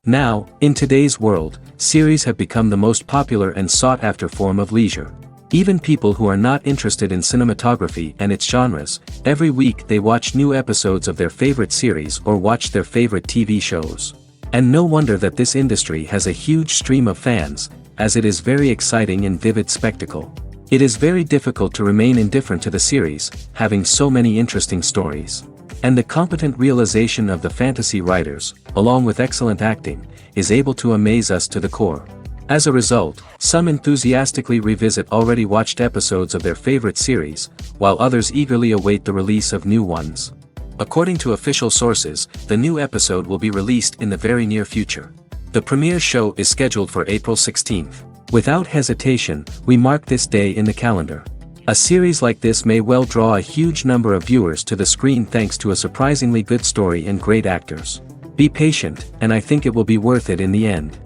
Now, in today's world, series have become the most popular and sought-after form of leisure. Even people who are not interested in cinematography and its genres, every week they watch new episodes of their favorite series or watch their favorite TV shows. And no wonder that this industry has a huge stream of fans, as it is very exciting and vivid spectacle. It is very difficult to remain indifferent to the series, having so many interesting stories. And the competent realization of the fantasy writers, along with excellent acting, is able to amaze us to the core. As a result, some enthusiastically revisit already watched episodes of their favorite series, while others eagerly await the release of new ones. According to official sources, the new episode will be released in the very near future. The premiere show is scheduled for April 16th. Without hesitation, we mark this day in the calendar. A series like this may well draw a huge number of viewers to the screen thanks to a surprisingly good story and great actors. Be patient, and I think it will be worth it in the end.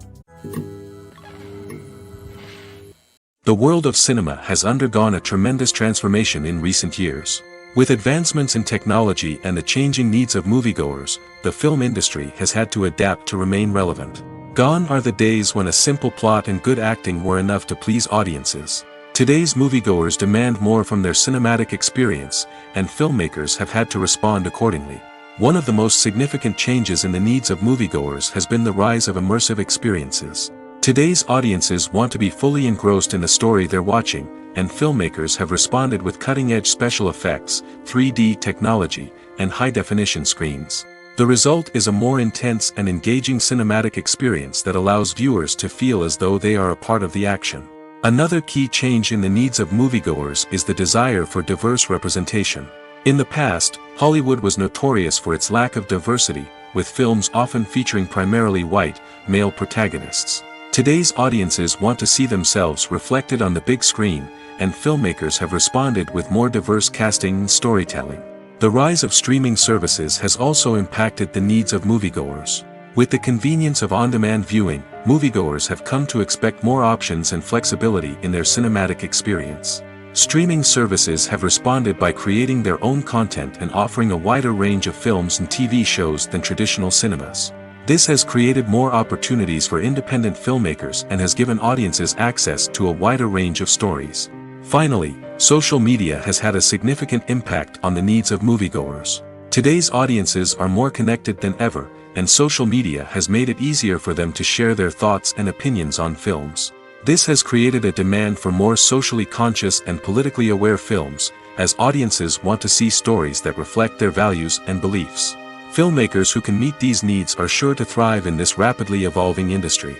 The world of cinema has undergone a tremendous transformation in recent years. With advancements in technology and the changing needs of moviegoers, the film industry has had to adapt to remain relevant. Gone are the days when a simple plot and good acting were enough to please audiences. Today's moviegoers demand more from their cinematic experience, and filmmakers have had to respond accordingly. One of the most significant changes in the needs of moviegoers has been the rise of immersive experiences. Today's audiences want to be fully engrossed in the story they're watching, and filmmakers have responded with cutting-edge special effects, 3D technology, and high-definition screens. The result is a more intense and engaging cinematic experience that allows viewers to feel as though they are a part of the action. Another key change in the needs of moviegoers is the desire for diverse representation. In the past, Hollywood was notorious for its lack of diversity, with films often featuring primarily white, male protagonists. Today's audiences want to see themselves reflected on the big screen, and filmmakers have responded with more diverse casting and storytelling. The rise of streaming services has also impacted the needs of moviegoers. With the convenience of on-demand viewing, moviegoers have come to expect more options and flexibility in their cinematic experience. Streaming services have responded by creating their own content and offering a wider range of films and TV shows than traditional cinemas. This has created more opportunities for independent filmmakers and has given audiences access to a wider range of stories. Finally, social media has had a significant impact on the needs of moviegoers. Today's audiences are more connected than ever, and social media has made it easier for them to share their thoughts and opinions on films. This has created a demand for more socially conscious and politically aware films, as audiences want to see stories that reflect their values and beliefs. Filmmakers who can meet these needs are sure to thrive in this rapidly evolving industry.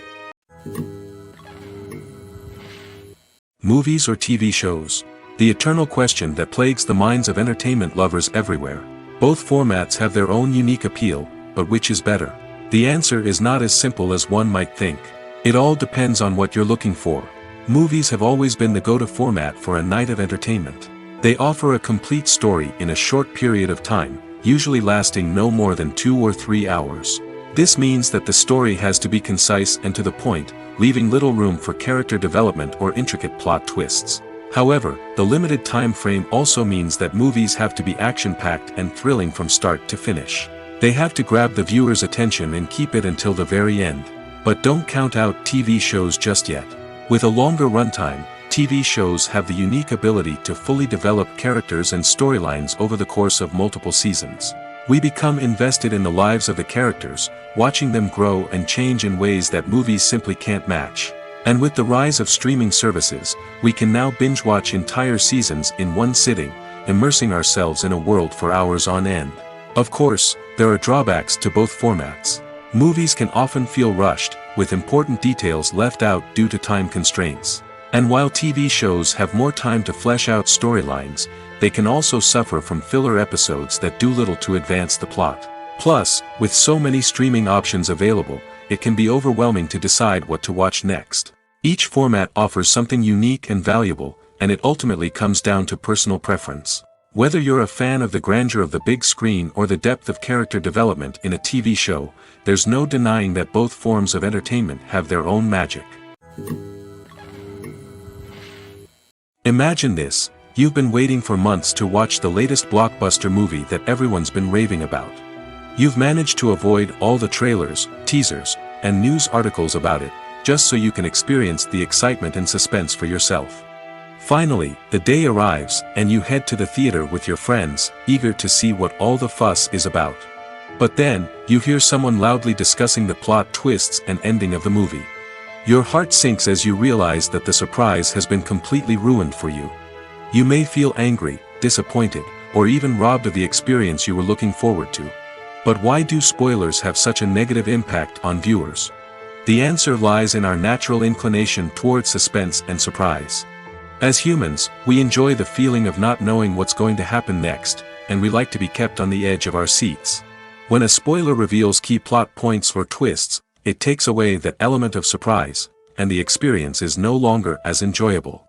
Movies or TV shows? The eternal question that plagues the minds of entertainment lovers everywhere. Both formats have their own unique appeal, but which is better? The answer is not as simple as one might think. It all depends on what you're looking for. Movies have always been the go-to format for a night of entertainment. They offer a complete story in a short period of time, usually lasting no more than 2 or 3 hours. This means that the story has to be concise and to the point, leaving little room for character development or intricate plot twists. However, the limited time frame also means that movies have to be action-packed and thrilling from start to finish. They have to grab the viewer's attention and keep it until the very end. But don't count out TV shows just yet. With a longer runtime, TV shows have the unique ability to fully develop characters and storylines over the course of multiple seasons. We become invested in the lives of the characters, watching them grow and change in ways that movies simply can't match. And with the rise of streaming services, we can now binge-watch entire seasons in one sitting, immersing ourselves in a world for hours on end. Of course, there are drawbacks to both formats. Movies can often feel rushed, with important details left out due to time constraints. And while TV shows have more time to flesh out storylines, they can also suffer from filler episodes that do little to advance the plot. Plus, with so many streaming options available, it can be overwhelming to decide what to watch next. Each format offers something unique and valuable, and it ultimately comes down to personal preference. Whether you're a fan of the grandeur of the big screen or the depth of character development in a TV show, there's no denying that both forms of entertainment have their own magic. Imagine this: you've been waiting for months to watch the latest blockbuster movie that everyone's been raving about. You've managed to avoid all the trailers, teasers, and news articles about it, just so you can experience the excitement and suspense for yourself. Finally, the day arrives, and you head to the theater with your friends, eager to see what all the fuss is about. But then, you hear someone loudly discussing the plot twists and ending of the movie. Your heart sinks as you realize that the surprise has been completely ruined for you. You may feel angry, disappointed, or even robbed of the experience you were looking forward to. But why do spoilers have such a negative impact on viewers? The answer lies in our natural inclination toward suspense and surprise. As humans, we enjoy the feeling of not knowing what's going to happen next, and we like to be kept on the edge of our seats. When a spoiler reveals key plot points or twists, it takes away that element of surprise, and the experience is no longer as enjoyable.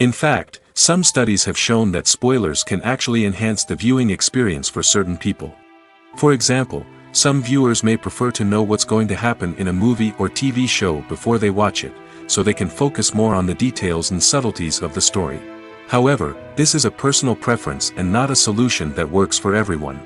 In fact, some studies have shown that spoilers can actually enhance the viewing experience for certain people. For example, some viewers may prefer to know what's going to happen in a movie or TV show before they watch it, so they can focus more on the details and subtleties of the story. However, this is a personal preference and not a solution that works for everyone.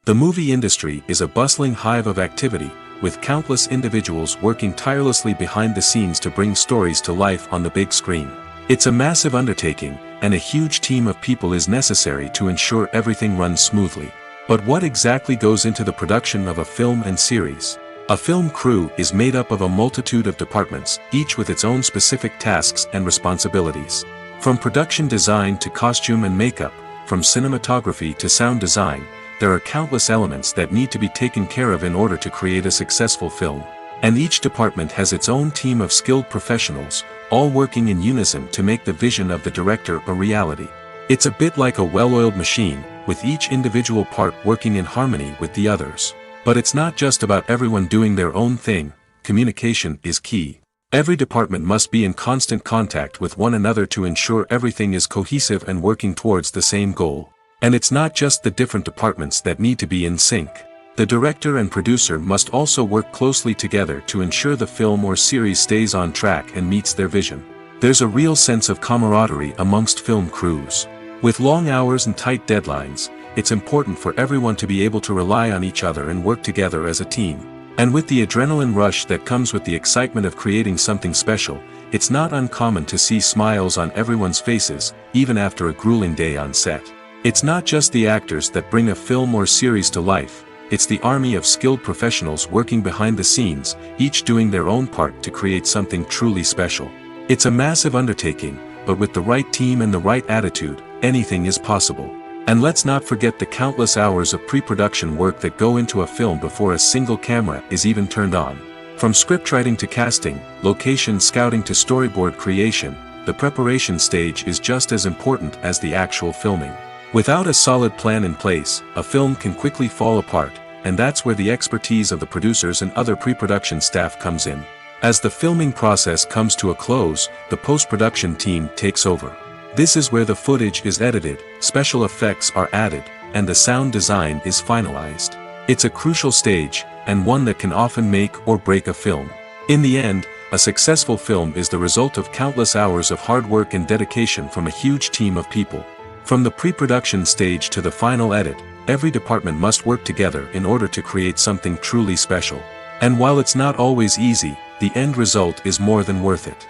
The movie industry is a bustling hive of activity, with countless individuals working tirelessly behind the scenes to bring stories to life on the big screen. It's a massive undertaking, and a huge team of people is necessary to ensure everything runs smoothly. But what exactly goes into the production of a film and series? A film crew is made up of a multitude of departments, each with its own specific tasks and responsibilities. From production design to costume and makeup, from cinematography to sound design, there are countless elements that need to be taken care of in order to create a successful film. And each department has its own team of skilled professionals, all working in unison to make the vision of the director a reality. It's a bit like a well-oiled machine, with each individual part working in harmony with the others. But it's not just about everyone doing their own thing. Communication is key. Every department must be in constant contact with one another to ensure everything is cohesive and working towards the same goal. And it's not just the different departments that need to be in sync. The director and producer must also work closely together to ensure the film or series stays on track and meets their vision. There's a real sense of camaraderie amongst film crews. With long hours and tight deadlines, it's important for everyone to be able to rely on each other and work together as a team. And with the adrenaline rush that comes with the excitement of creating something special, it's not uncommon to see smiles on everyone's faces, even after a grueling day on set. It's not just the actors that bring a film or series to life, it's the army of skilled professionals working behind the scenes, each doing their own part to create something truly special. It's a massive undertaking, but with the right team and the right attitude, anything is possible. And let's not forget the countless hours of pre-production work that go into a film before a single camera is even turned on. From scriptwriting to casting, location scouting to storyboard creation, the preparation stage is just as important as the actual filming. Without a solid plan in place, a film can quickly fall apart, and that's where the expertise of the producers and other pre-production staff comes in. As the filming process comes to a close, the post-production team takes over. This is where the footage is edited, special effects are added, and the sound design is finalized. It's a crucial stage, and one that can often make or break a film. In the end, a successful film is the result of countless hours of hard work and dedication from a huge team of people. From the pre-production stage to the final edit, every department must work together in order to create something truly special. And while it's not always easy, the end result is more than worth it.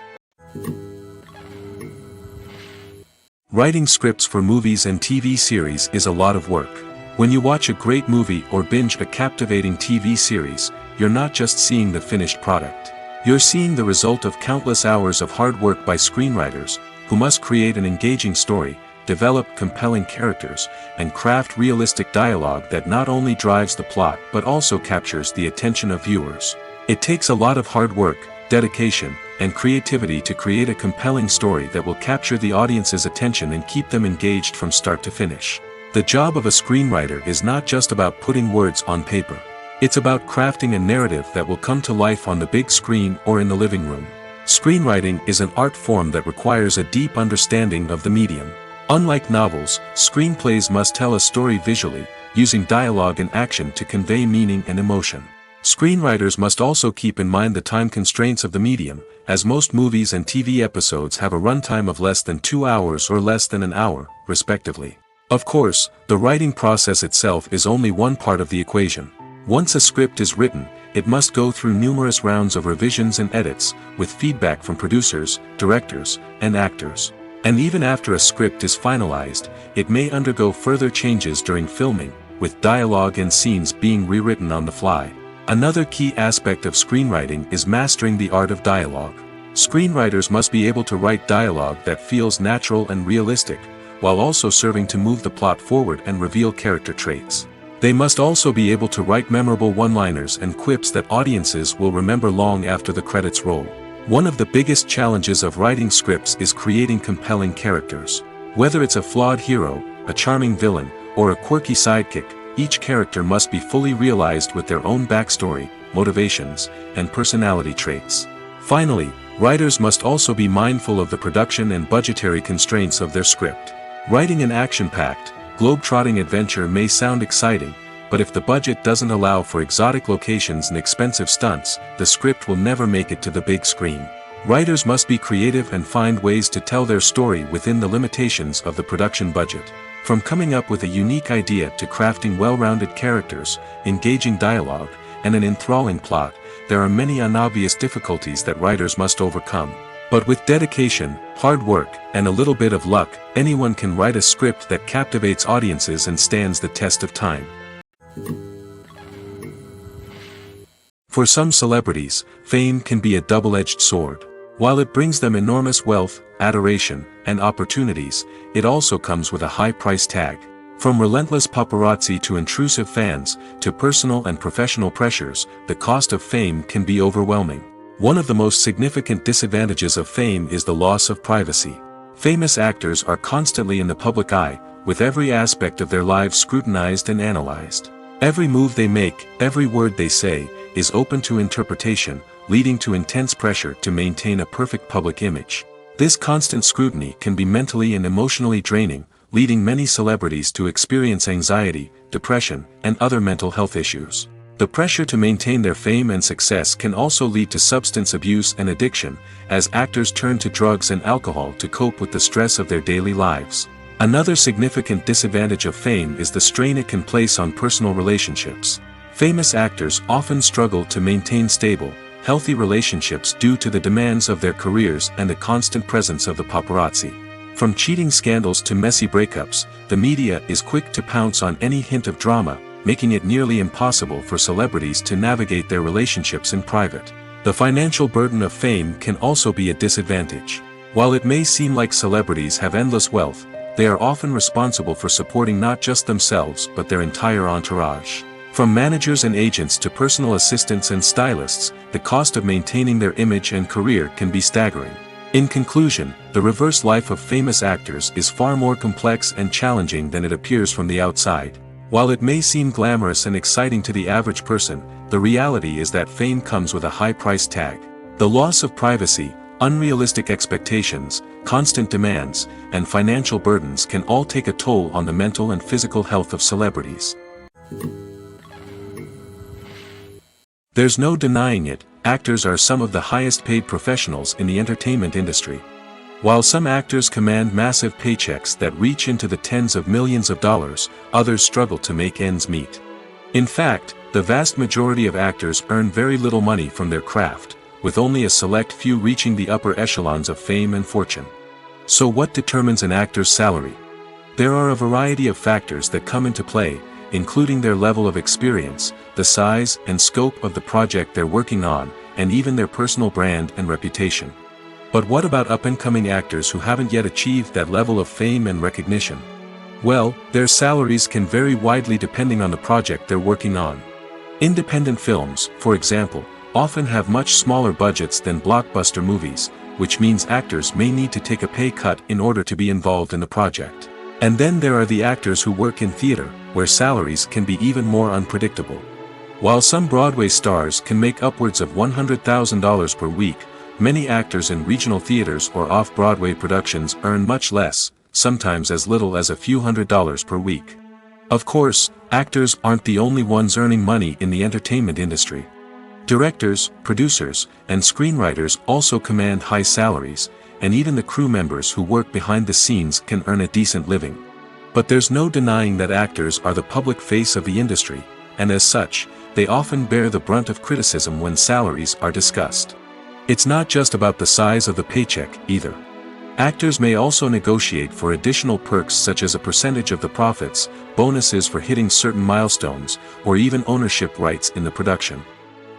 Writing scripts for movies and TV series is a lot of work. When you watch a great movie or binge a captivating TV series, you're not just seeing the finished product. You're seeing the result of countless hours of hard work by screenwriters, who must create an engaging story, develop compelling characters, and craft realistic dialogue that not only drives the plot but also captures the attention of viewers. It takes a lot of hard work, dedication, and creativity to create a compelling story that will capture the audience's attention and keep them engaged from start to finish. The job of a screenwriter is not just about putting words on paper. It's about crafting a narrative that will come to life on the big screen or in the living room. Screenwriting is an art form that requires a deep understanding of the medium. Unlike novels, screenplays must tell a story visually, using dialogue and action to convey meaning and emotion. Screenwriters must also keep in mind the time constraints of the medium, as most movies and TV episodes have a runtime of less than 2 hours or less than an hour, respectively. Of course, the writing process itself is only one part of the equation. Once a script is written, it must go through numerous rounds of revisions and edits, with feedback from producers, directors, and actors. And even after a script is finalized, it may undergo further changes during filming, with dialogue and scenes being rewritten on the fly. Another key aspect of screenwriting is mastering the art of dialogue. Screenwriters must be able to write dialogue that feels natural and realistic, while also serving to move the plot forward and reveal character traits. They must also be able to write memorable one-liners and quips that audiences will remember long after the credits roll. One of the biggest challenges of writing scripts is creating compelling characters. Whether it's a flawed hero, a charming villain, or a quirky sidekick, each character must be fully realized with their own backstory, motivations, and personality traits. Finally, writers must also be mindful of the production and budgetary constraints of their script. Writing an action-packed, globe-trotting adventure may sound exciting, but if the budget doesn't allow for exotic locations and expensive stunts, the script will never make it to the big screen. Writers must be creative and find ways to tell their story within the limitations of the production budget. From coming up with a unique idea to crafting well-rounded characters, engaging dialogue, and an enthralling plot, there are many unobvious difficulties that writers must overcome. But with dedication, hard work, and a little bit of luck, anyone can write a script that captivates audiences and stands the test of time. For some celebrities, fame can be a double-edged sword. While it brings them enormous wealth, adoration, and opportunities, it also comes with a high price tag. From relentless paparazzi to intrusive fans, to personal and professional pressures, the cost of fame can be overwhelming. One of the most significant disadvantages of fame is the loss of privacy. Famous actors are constantly in the public eye, with every aspect of their lives scrutinized and analyzed. Every move they make, every word they say, is open to interpretation, leading to intense pressure to maintain a perfect public image. This constant scrutiny can be mentally and emotionally draining, leading many celebrities to experience anxiety, depression, and other mental health issues. The pressure to maintain their fame and success can also lead to substance abuse and addiction, as actors turn to drugs and alcohol to cope with the stress of their daily lives. Another significant disadvantage of fame is the strain it can place on personal relationships. Famous actors often struggle to maintain stable, healthy relationships due to the demands of their careers and the constant presence of the paparazzi. From cheating scandals to messy breakups, the media is quick to pounce on any hint of drama, making it nearly impossible for celebrities to navigate their relationships in private. The financial burden of fame can also be a disadvantage. While it may seem like celebrities have endless wealth, they are often responsible for supporting not just themselves but their entire entourage. From managers and agents to personal assistants and stylists, the cost of maintaining their image and career can be staggering. In conclusion, the reverse life of famous actors is far more complex and challenging than it appears from the outside. While it may seem glamorous and exciting to the average person, the reality is that fame comes with a high price tag. The loss of privacy, unrealistic expectations, constant demands, and financial burdens can all take a toll on the mental and physical health of celebrities. There's no denying it, actors are some of the highest paid professionals in the entertainment industry. While some actors command massive paychecks that reach into the tens of millions of dollars, others struggle to make ends meet. In fact, the vast majority of actors earn very little money from their craft, with only a select few reaching the upper echelons of fame and fortune. So what determines an actor's salary? There are a variety of factors that come into play, including their level of experience, the size and scope of the project they're working on, and even their personal brand and reputation. But what about up-and-coming actors who haven't yet achieved that level of fame and recognition? Well, their salaries can vary widely depending on the project they're working on. Independent films, for example, often have much smaller budgets than blockbuster movies, which means actors may need to take a pay cut in order to be involved in the project. And then there are the actors who work in theater, where salaries can be even more unpredictable. While some Broadway stars can make upwards of $100,000 per week, many actors in regional theaters or off-Broadway productions earn much less, sometimes as little as a few $100s per week. Of course, actors aren't the only ones earning money in the entertainment industry. Directors, producers, and screenwriters also command high salaries, and even the crew members who work behind the scenes can earn a decent living. But there's no denying that actors are the public face of the industry, and as such, they often bear the brunt of criticism when salaries are discussed. It's not just about the size of the paycheck, either. Actors may also negotiate for additional perks such as a percentage of the profits, bonuses for hitting certain milestones, or even ownership rights in the production.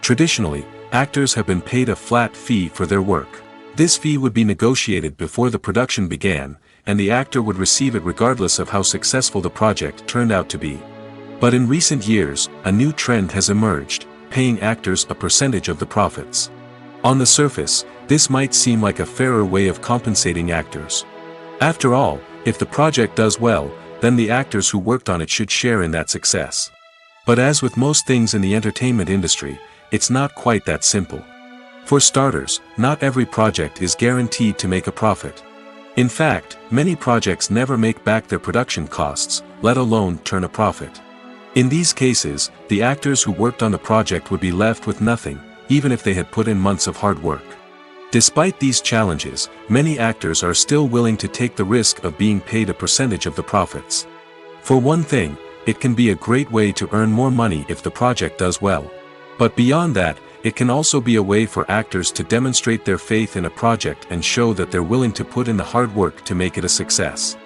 Traditionally, actors have been paid a flat fee for their work. This fee would be negotiated before the production began, and the actor would receive it regardless of how successful the project turned out to be. But in recent years, a new trend has emerged, paying actors a percentage of the profits. On the surface, this might seem like a fairer way of compensating actors. After all, if the project does well, then the actors who worked on it should share in that success. But as with most things in the entertainment industry, it's not quite that simple. For starters, not every project is guaranteed to make a profit. In fact, many projects never make back their production costs, let alone turn a profit. In these cases, the actors who worked on the project would be left with nothing, even if they had put in months of hard work. Despite these challenges, many actors are still willing to take the risk of being paid a percentage of the profits. For one thing, it can be a great way to earn more money if the project does well. But beyond that, it can also be a way for actors to demonstrate their faith in a project and show that they're willing to put in the hard work to make it a success.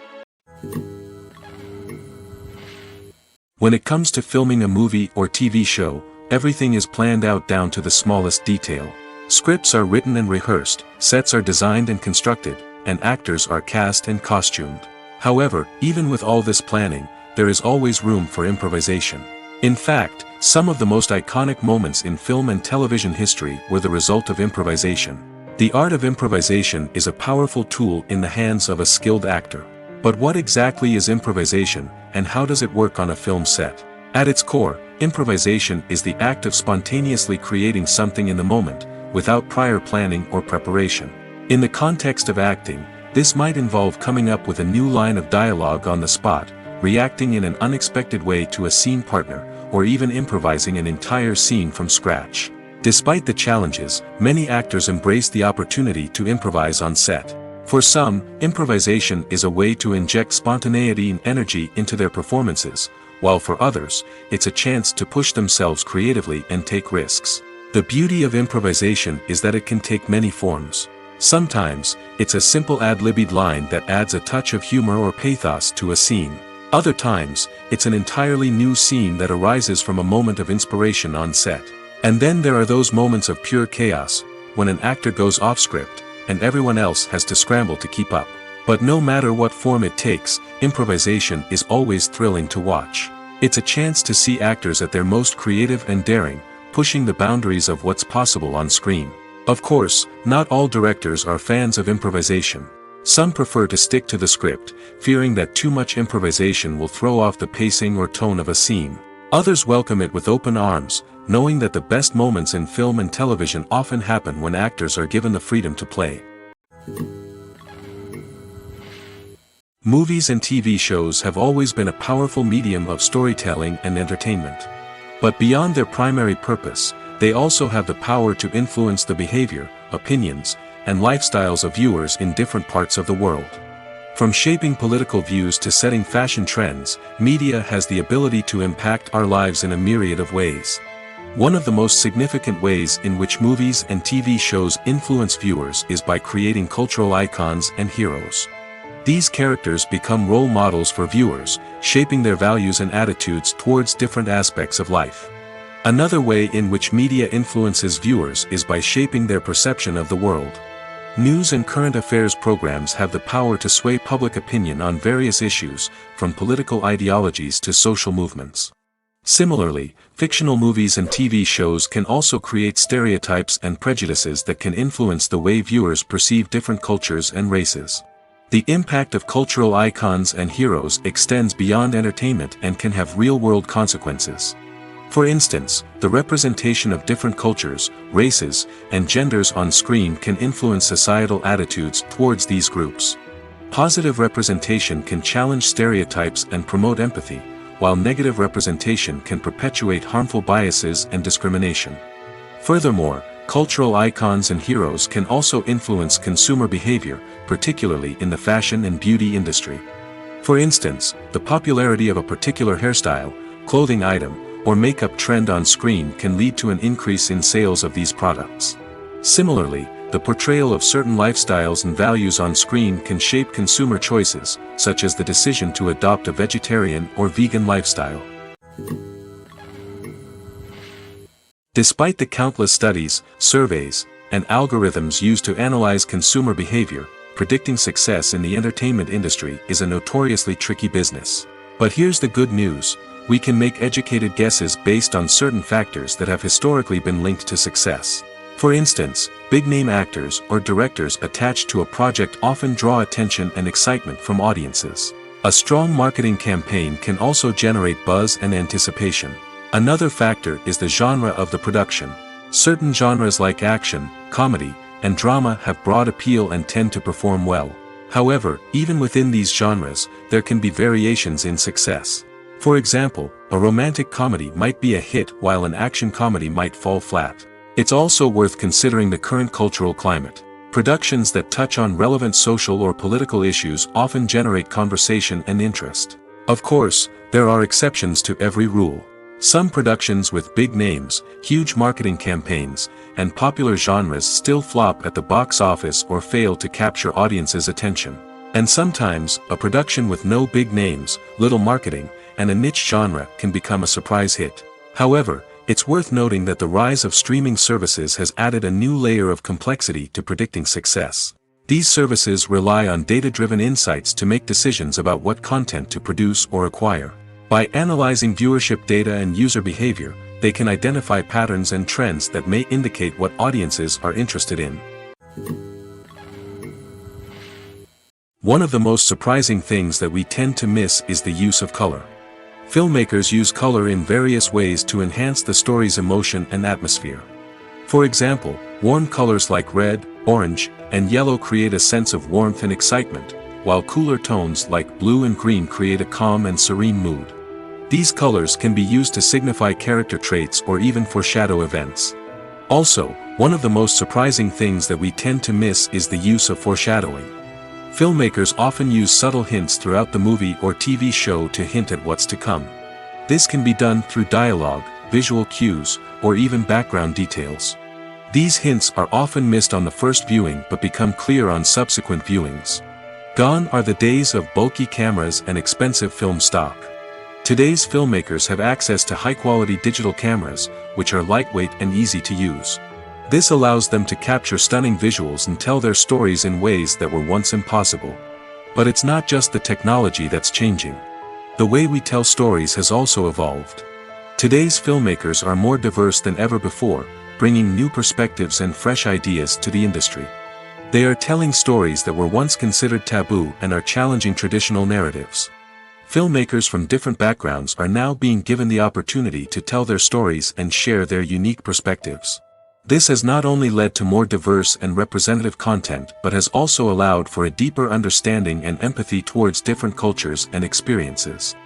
When it comes to filming a movie or TV show, everything is planned out down to the smallest detail. Scripts are written and rehearsed, sets are designed and constructed, and actors are cast and costumed. However, even with all this planning, there is always room for improvisation. In fact, some of the most iconic moments in film and television history were the result of improvisation. The art of improvisation is a powerful tool in the hands of a skilled actor. But what exactly is improvisation, and how does it work on a film set? At its core, improvisation is the act of spontaneously creating something in the moment, without prior planning or preparation. In the context of acting, this might involve coming up with a new line of dialogue on the spot, reacting in an unexpected way to a scene partner, or even improvising an entire scene from scratch. Despite the challenges, many actors embrace the opportunity to improvise on set. For some, improvisation is a way to inject spontaneity and energy into their performances, while for others, it's a chance to push themselves creatively and take risks. The beauty of improvisation is that it can take many forms. Sometimes, it's a simple ad-libbed line that adds a touch of humor or pathos to a scene. Other times, it's an entirely new scene that arises from a moment of inspiration on set. And then there are those moments of pure chaos, when an actor goes off script, and everyone else has to scramble to keep up. But no matter what form it takes, improvisation is always thrilling to watch. It's a chance to see actors at their most creative and daring, pushing the boundaries of what's possible on screen. Of course, not all directors are fans of improvisation. Some prefer to stick to the script, fearing that too much improvisation will throw off the pacing or tone of a scene. Others welcome it with open arms, knowing that the best moments in film and television often happen when actors are given the freedom to play. Movies and TV shows have always been a powerful medium of storytelling and entertainment. But beyond their primary purpose, they also have the power to influence the behavior, opinions, and lifestyles of viewers in different parts of the world. From shaping political views to setting fashion trends, media has the ability to impact our lives in a myriad of ways. One of the most significant ways in which movies and TV shows influence viewers is by creating cultural icons and heroes. These characters become role models for viewers, shaping their values and attitudes towards different aspects of life. Another way in which media influences viewers is by shaping their perception of the world. News and current affairs programs have the power to sway public opinion on various issues, from political ideologies to social movements. Similarly, fictional movies and TV shows can also create stereotypes and prejudices that can influence the way viewers perceive different cultures and races. The impact of cultural icons and heroes extends beyond entertainment and can have real-world consequences. For instance, the representation of different cultures, races, and genders on screen can influence societal attitudes towards these groups. Positive representation can challenge stereotypes and promote empathy, while negative representation can perpetuate harmful biases and discrimination. Furthermore, cultural icons and heroes can also influence consumer behavior, particularly in the fashion and beauty industry. For instance, the popularity of a particular hairstyle, clothing item, or makeup trend on screen can lead to an increase in sales of these products. Similarly, the portrayal of certain lifestyles and values on screen can shape consumer choices, such as the decision to adopt a vegetarian or vegan lifestyle. Despite the countless studies, surveys, and algorithms used to analyze consumer behavior, predicting success in the entertainment industry is a notoriously tricky business. But here's the good news: we can make educated guesses based on certain factors that have historically been linked to success. For instance, big-name actors or directors attached to a project often draw attention and excitement from audiences. A strong marketing campaign can also generate buzz and anticipation. Another factor is the genre of the production. Certain genres like action, comedy, and drama have broad appeal and tend to perform well. However, even within these genres, there can be variations in success. For example, a romantic comedy might be a hit while an action comedy might fall flat. It's also worth considering the current cultural climate. Productions that touch on relevant social or political issues often generate conversation and interest. Of course, there are exceptions to every rule. Some productions with big names, huge marketing campaigns, and popular genres still flop at the box office or fail to capture audiences' attention. And sometimes, a production with no big names, little marketing, and a niche genre can become a surprise hit. However, it's worth noting that the rise of streaming services has added a new layer of complexity to predicting success. These services rely on data-driven insights to make decisions about what content to produce or acquire. By analyzing viewership data and user behavior, they can identify patterns and trends that may indicate what audiences are interested in. One of the most surprising things that we tend to miss is the use of color. Filmmakers use color in various ways to enhance the story's emotion and atmosphere. For example, warm colors like red, orange, and yellow create a sense of warmth and excitement, while cooler tones like blue and green create a calm and serene mood. These colors can be used to signify character traits or even foreshadow events. Also, one of the most surprising things that we tend to miss is the use of foreshadowing. Filmmakers often use subtle hints throughout the movie or TV show to hint at what's to come. This can be done through dialogue, visual cues, or even background details. These hints are often missed on the first viewing but become clear on subsequent viewings. Gone are the days of bulky cameras and expensive film stock. Today's filmmakers have access to high-quality digital cameras, which are lightweight and easy to use. This allows them to capture stunning visuals and tell their stories in ways that were once impossible. But it's not just the technology that's changing. The way we tell stories has also evolved. Today's filmmakers are more diverse than ever before, bringing new perspectives and fresh ideas to the industry. They are telling stories that were once considered taboo and are challenging traditional narratives. Filmmakers from different backgrounds are now being given the opportunity to tell their stories and share their unique perspectives. This has not only led to more diverse and representative content but has also allowed for a deeper understanding and empathy towards different cultures and experiences.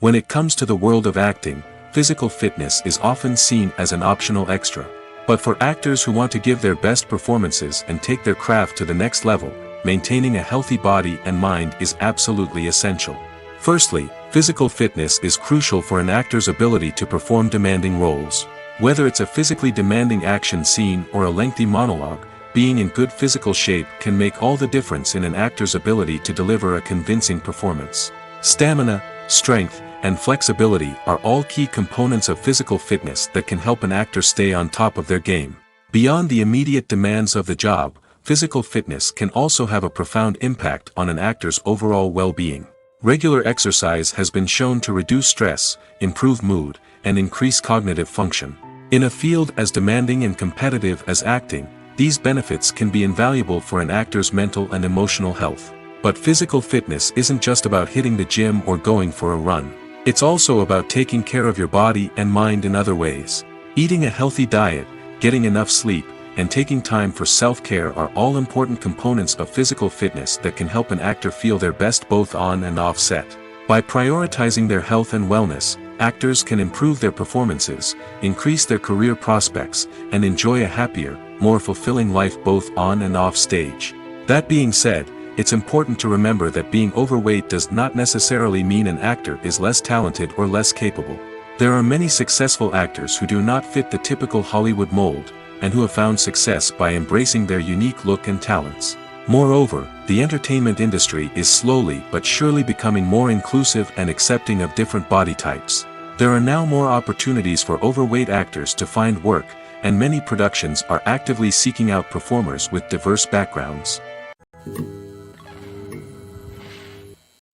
When it comes to the world of acting, physical fitness is often seen as an optional extra. But for actors who want to give their best performances and take their craft to the next level, maintaining a healthy body and mind is absolutely essential. Firstly, physical fitness is crucial for an actor's ability to perform demanding roles. Whether it's a physically demanding action scene or a lengthy monologue, being in good physical shape can make all the difference in an actor's ability to deliver a convincing performance. Stamina, strength, and flexibility are all key components of physical fitness that can help an actor stay on top of their game. Beyond the immediate demands of the job, physical fitness can also have a profound impact on an actor's overall well-being. Regular exercise has been shown to reduce stress, improve mood, and increase cognitive function. In a field as demanding and competitive as acting, these benefits can be invaluable for an actor's mental and emotional health. But physical fitness isn't just about hitting the gym or going for a run. It's also about taking care of your body and mind in other ways. Eating a healthy diet, getting enough sleep, and taking time for self-care are all important components of physical fitness that can help an actor feel their best both on and off set. By prioritizing their health and wellness, actors can improve their performances, increase their career prospects, and enjoy a happier, more fulfilling life both on and off stage. That being said, it's important to remember that being overweight does not necessarily mean an actor is less talented or less capable. There are many successful actors who do not fit the typical Hollywood mold, and who have found success by embracing their unique look and talents. Moreover, the entertainment industry is slowly but surely becoming more inclusive and accepting of different body types. There are now more opportunities for overweight actors to find work, and many productions are actively seeking out performers with diverse backgrounds.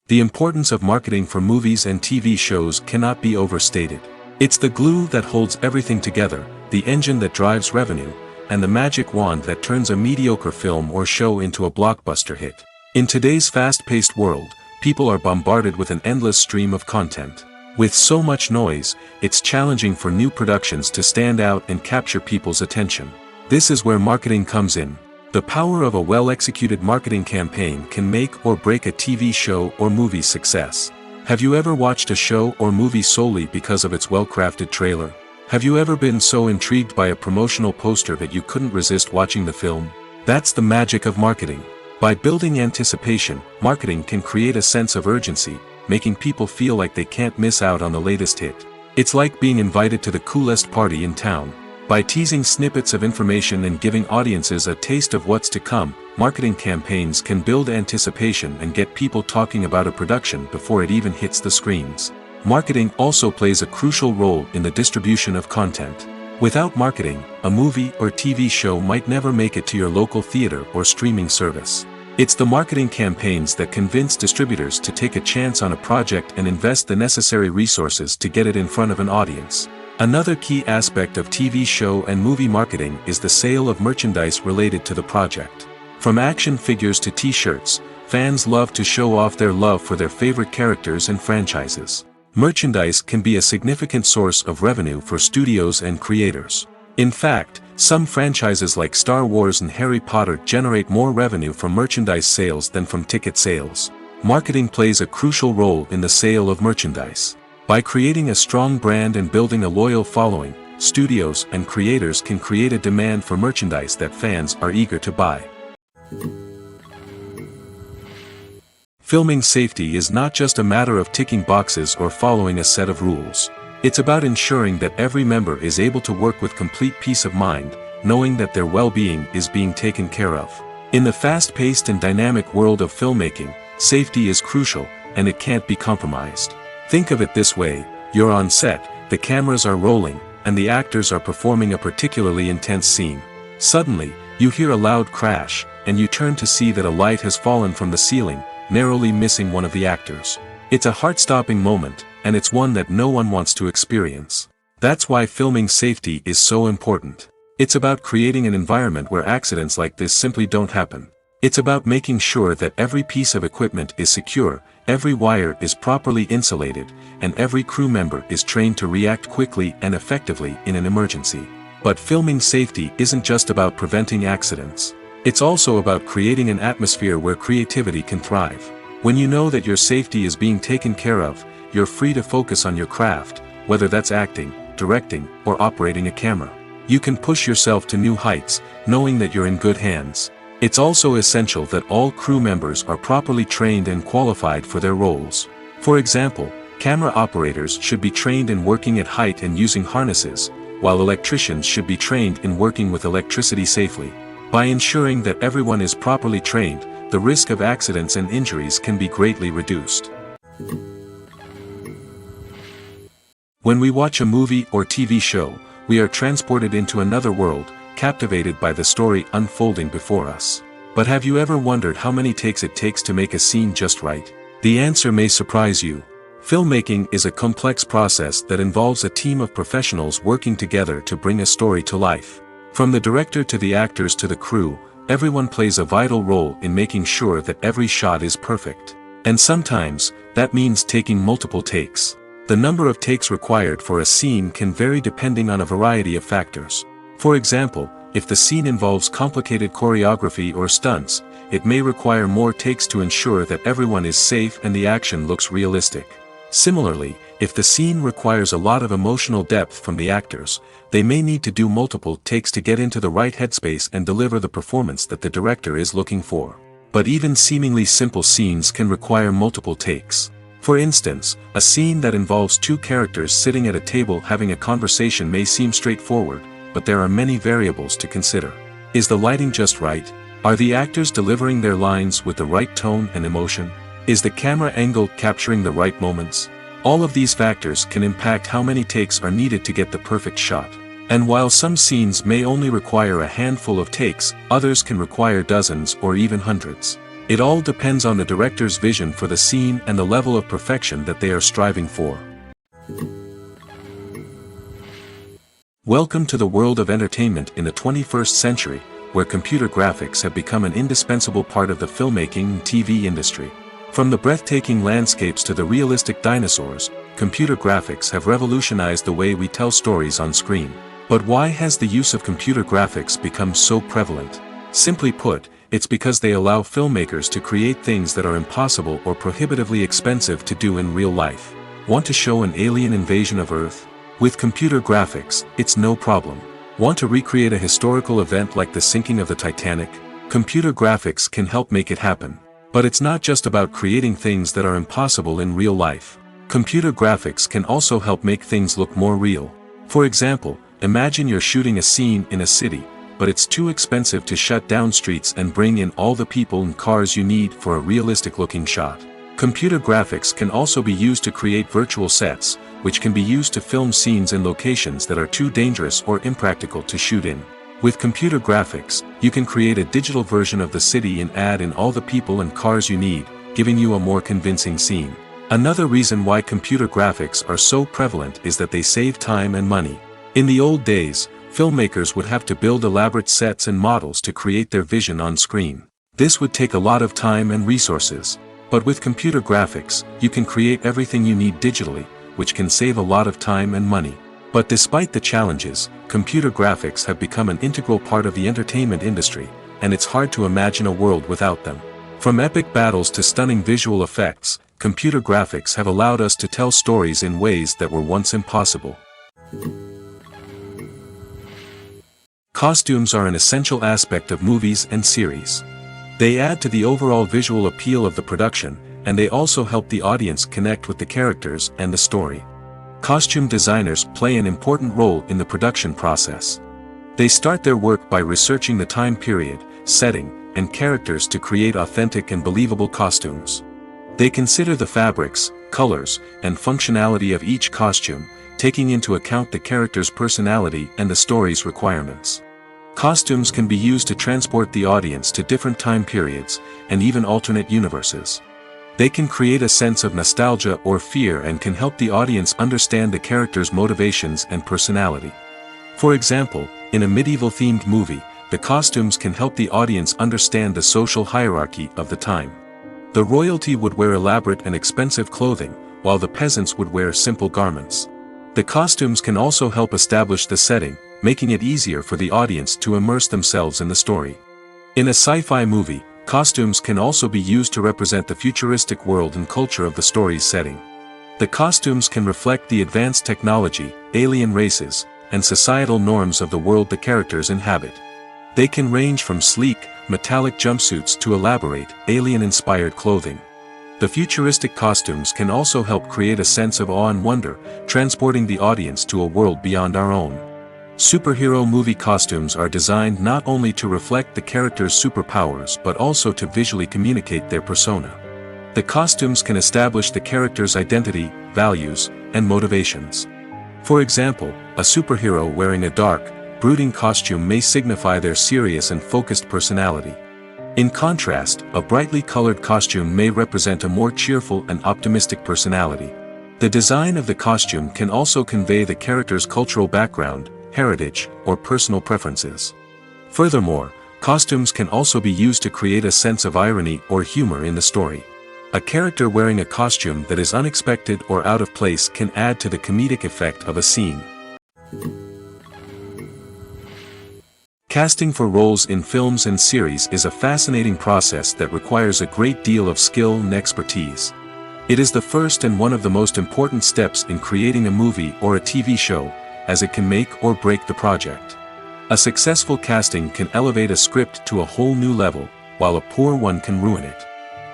The importance of marketing for movies and TV shows cannot be overstated. It's the glue that holds everything together, the engine that drives revenue, and the magic wand that turns a mediocre film or show into a blockbuster hit. In today's fast-paced world, people are bombarded with an endless stream of content. With so much noise, it's challenging for new productions to stand out and capture people's attention. This is where marketing comes in. The power of a well-executed marketing campaign can make or break a TV show or movie's success. Have you ever watched a show or movie solely because of its well-crafted trailer? Have you ever been so intrigued by a promotional poster that you couldn't resist watching the film? That's the magic of marketing. By building anticipation, marketing can create a sense of urgency, making people feel like they can't miss out on the latest hit. It's like being invited to the coolest party in town. By teasing snippets of information and giving audiences a taste of what's to come, marketing campaigns can build anticipation and get people talking about a production before it even hits the screens. Marketing also plays a crucial role in the distribution of content. Without marketing, a movie or TV show might never make it to your local theater or streaming service. It's the marketing campaigns that convince distributors to take a chance on a project and invest the necessary resources to get it in front of an audience. Another key aspect of TV show and movie marketing is the sale of merchandise related to the project. From action figures to t-shirts, fans love to show off their love for their favorite characters and franchises. Merchandise can be a significant source of revenue for studios and creators. In fact, some franchises like Star Wars and Harry Potter generate more revenue from merchandise sales than from ticket sales. Marketing plays a crucial role in the sale of merchandise. By creating a strong brand and building a loyal following, studios and creators can create a demand for merchandise that fans are eager to buy. Filming safety is not just a matter of ticking boxes or following a set of rules. It's about ensuring that every member is able to work with complete peace of mind, knowing that their well-being is being taken care of. In the fast-paced and dynamic world of filmmaking, safety is crucial, and it can't be compromised. Think of it this way: you're on set, the cameras are rolling, and the actors are performing a particularly intense scene. Suddenly, you hear a loud crash, and you turn to see that a light has fallen from the ceiling, narrowly missing one of the actors. It's a heart-stopping moment, and it's one that no one wants to experience. That's why filming safety is so important. It's about creating an environment where accidents like this simply don't happen. It's about making sure that every piece of equipment is secure, every wire is properly insulated, and every crew member is trained to react quickly and effectively in an emergency. But filming safety isn't just about preventing accidents. It's also about creating an atmosphere where creativity can thrive. When you know that your safety is being taken care of, you're free to focus on your craft, whether that's acting, directing, or operating a camera. You can push yourself to new heights, knowing that you're in good hands. It's also essential that all crew members are properly trained and qualified for their roles. For example, camera operators should be trained in working at height and using harnesses, while electricians should be trained in working with electricity safely. By ensuring that everyone is properly trained, the risk of accidents and injuries can be greatly reduced. When we watch a movie or TV show, we are transported into another world, captivated by the story unfolding before us. But have you ever wondered how many takes it takes to make a scene just right? The answer may surprise you. Filmmaking is a complex process that involves a team of professionals working together to bring a story to life. From the director to the actors to the crew, everyone plays a vital role in making sure that every shot is perfect. And sometimes, that means taking multiple takes. The number of takes required for a scene can vary depending on a variety of factors. For example, if the scene involves complicated choreography or stunts, it may require more takes to ensure that everyone is safe and the action looks realistic. Similarly, if the scene requires a lot of emotional depth from the actors, they may need to do multiple takes to get into the right headspace and deliver the performance that the director is looking for. But even seemingly simple scenes can require multiple takes. For instance, a scene that involves two characters sitting at a table having a conversation may seem straightforward, but there are many variables to consider. Is the lighting just right? Are the actors delivering their lines with the right tone and emotion? Is the camera angle capturing the right moments? All of these factors can impact how many takes are needed to get the perfect shot. And while some scenes may only require a handful of takes, others can require dozens or even hundreds. It all depends on the director's vision for the scene and the level of perfection that they are striving for. Welcome to the world of entertainment in the 21st century, where computer graphics have become an indispensable part of the filmmaking and TV industry. From the breathtaking landscapes to the realistic dinosaurs, computer graphics have revolutionized the way we tell stories on screen. But why has the use of computer graphics become so prevalent? Simply put, it's because they allow filmmakers to create things that are impossible or prohibitively expensive to do in real life. Want to show an alien invasion of Earth? With computer graphics, it's no problem. Want to recreate a historical event like the sinking of the Titanic? Computer graphics can help make it happen. But it's not just about creating things that are impossible in real life. Computer graphics can also help make things look more real. For example, imagine you're shooting a scene in a city, but it's too expensive to shut down streets and bring in all the people and cars you need for a realistic-looking shot. Computer graphics can also be used to create virtual sets, which can be used to film scenes in locations that are too dangerous or impractical to shoot in. With computer graphics, you can create a digital version of the city and add in all the people and cars you need, giving you a more convincing scene. Another reason why computer graphics are so prevalent is that they save time and money. In the old days, filmmakers would have to build elaborate sets and models to create their vision on screen. This would take a lot of time and resources. But with computer graphics, you can create everything you need digitally, which can save a lot of time and money. But despite the challenges, computer graphics have become an integral part of the entertainment industry, and it's hard to imagine a world without them. From epic battles to stunning visual effects, computer graphics have allowed us to tell stories in ways that were once impossible. Costumes are an essential aspect of movies and series. They add to the overall visual appeal of the production, and they also help the audience connect with the characters and the story. Costume designers play an important role in the production process. They start their work by researching the time period, setting, and characters to create authentic and believable costumes. They consider the fabrics, colors, and functionality of each costume, taking into account the character's personality and the story's requirements. Costumes can be used to transport the audience to different time periods, and even alternate universes. They can create a sense of nostalgia or fear and can help the audience understand the character's motivations and personality. For example, in a medieval-themed movie, the costumes can help the audience understand the social hierarchy of the time. The royalty would wear elaborate and expensive clothing, while the peasants would wear simple garments. The costumes can also help establish the setting, making it easier for the audience to immerse themselves in the story. In a sci-fi movie, costumes can also be used to represent the futuristic world and culture of the story's setting. The costumes can reflect the advanced technology, alien races, and societal norms of the world the characters inhabit. They can range from sleek, metallic jumpsuits to elaborate, alien-inspired clothing. The futuristic costumes can also help create a sense of awe and wonder, transporting the audience to a world beyond our own. Superhero movie costumes are designed not only to reflect the character's superpowers but also to visually communicate their persona. The costumes can establish the character's identity, values, and motivations. For example, a superhero wearing a dark, brooding costume may signify their serious and focused personality. In contrast, a brightly colored costume may represent a more cheerful and optimistic personality. The design of the costume can also convey the character's cultural background, heritage, or personal preferences. Furthermore, costumes can also be used to create a sense of irony or humor in the story. A character wearing a costume that is unexpected or out of place can add to the comedic effect of a scene. Casting for roles in films and series is a fascinating process that requires a great deal of skill and expertise. It is the first and one of the most important steps in creating a movie or a TV show, as it can make or break the project. A successful casting can elevate a script to a whole new level, while a poor one can ruin it.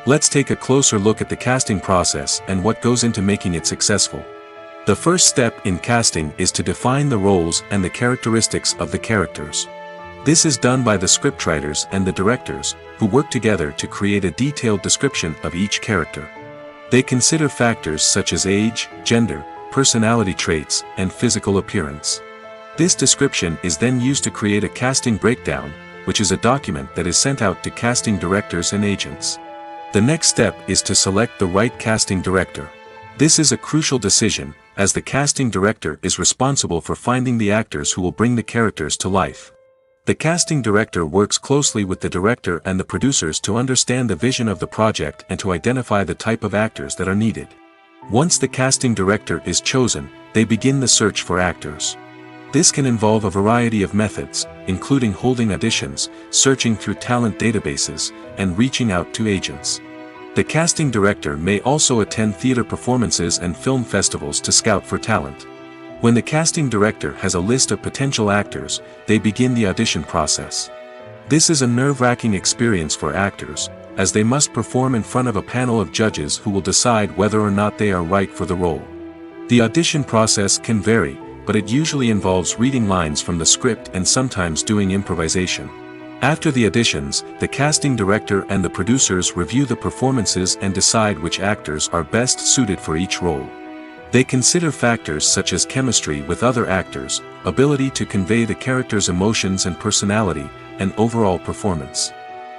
Let's take a closer look at the casting process and what goes into making it successful. The first step in casting is to define the roles and the characteristics of the characters. This is done by the scriptwriters and the directors, who work together to create a detailed description of each character. They consider factors such as age, gender, personality traits, and physical appearance. This description is then used to create a casting breakdown, which is a document that is sent out to casting directors and agents. The next step is to select the right casting director. This is a crucial decision, as the casting director is responsible for finding the actors who will bring the characters to life. The casting director works closely with the director and the producers to understand the vision of the project and to identify the type of actors that are needed. Once the casting director is chosen, they begin the search for actors. This can involve a variety of methods, including holding auditions, searching through talent databases, and reaching out to agents. The casting director may also attend theater performances and film festivals to scout for talent. When the casting director has a list of potential actors, they begin the audition process. This is a nerve-wracking experience for actors, as they must perform in front of a panel of judges who will decide whether or not they are right for the role. The audition process can vary, but it usually involves reading lines from the script and sometimes doing improvisation. After the auditions, the casting director and the producers review the performances and decide which actors are best suited for each role. They consider factors such as chemistry with other actors, ability to convey the character's emotions and personality, and overall performance.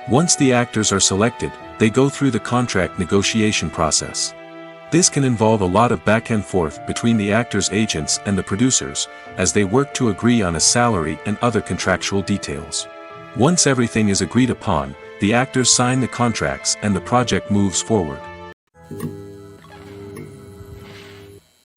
Once the actors are selected, they go through the contract negotiation process. This can involve a lot of back and forth between the actors' agents and the producers, as they work to agree on a salary and other contractual details. Once everything is agreed upon, the actors sign the contracts and the project moves forward.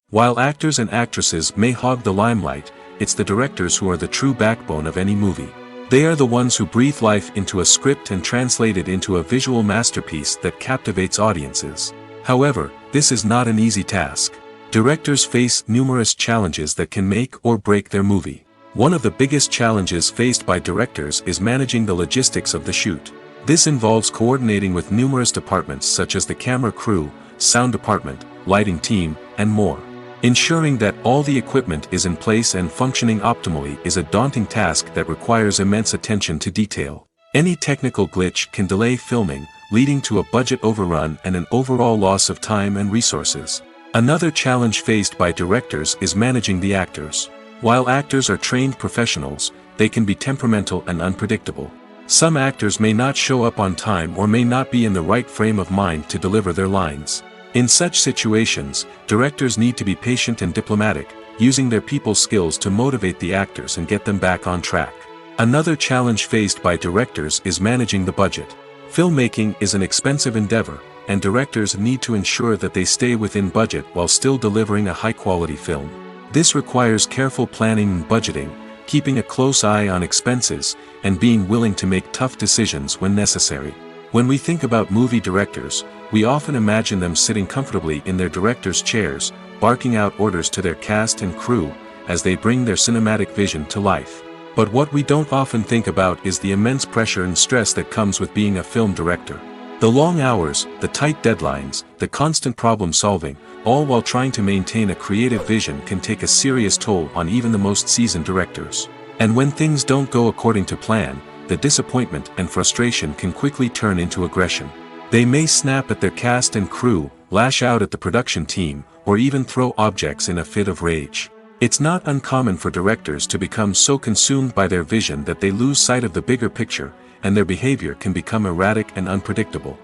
While actors and actresses may hog the limelight, it's the directors who are the true backbone of any movie. They are the ones who breathe life into a script and translate it into a visual masterpiece that captivates audiences. However, this is not an easy task. Directors face numerous challenges that can make or break their movie. One of the biggest challenges faced by directors is managing the logistics of the shoot. This involves coordinating with numerous departments such as the camera crew, sound department, lighting team, and more. Ensuring that all the equipment is in place and functioning optimally is a daunting task that requires immense attention to detail. Any technical glitch can delay filming, leading to a budget overrun and an overall loss of time and resources. Another challenge faced by directors is managing the actors. While actors are trained professionals, they can be temperamental and unpredictable. Some actors may not show up on time or may not be in the right frame of mind to deliver their lines. In such situations, directors need to be patient and diplomatic, using their people skills to motivate the actors and get them back on track. Another challenge faced by directors is managing the budget. Filmmaking is an expensive endeavor, and directors need to ensure that they stay within budget while still delivering a high-quality film. This requires careful planning and budgeting, keeping a close eye on expenses, and being willing to make tough decisions when necessary. When we think about movie directors, we often imagine them sitting comfortably in their director's chairs, barking out orders to their cast and crew, as they bring their cinematic vision to life. But what we don't often think about is the immense pressure and stress that comes with being a film director. The long hours, the tight deadlines, the constant problem solving, all while trying to maintain a creative vision can take a serious toll on even the most seasoned directors. And when things don't go according to plan, the disappointment and frustration can quickly turn into aggression. They may snap at their cast and crew, lash out at the production team, or even throw objects in a fit of rage. It's not uncommon for directors to become so consumed by their vision that they lose sight of the bigger picture, and their behavior can become erratic and unpredictable.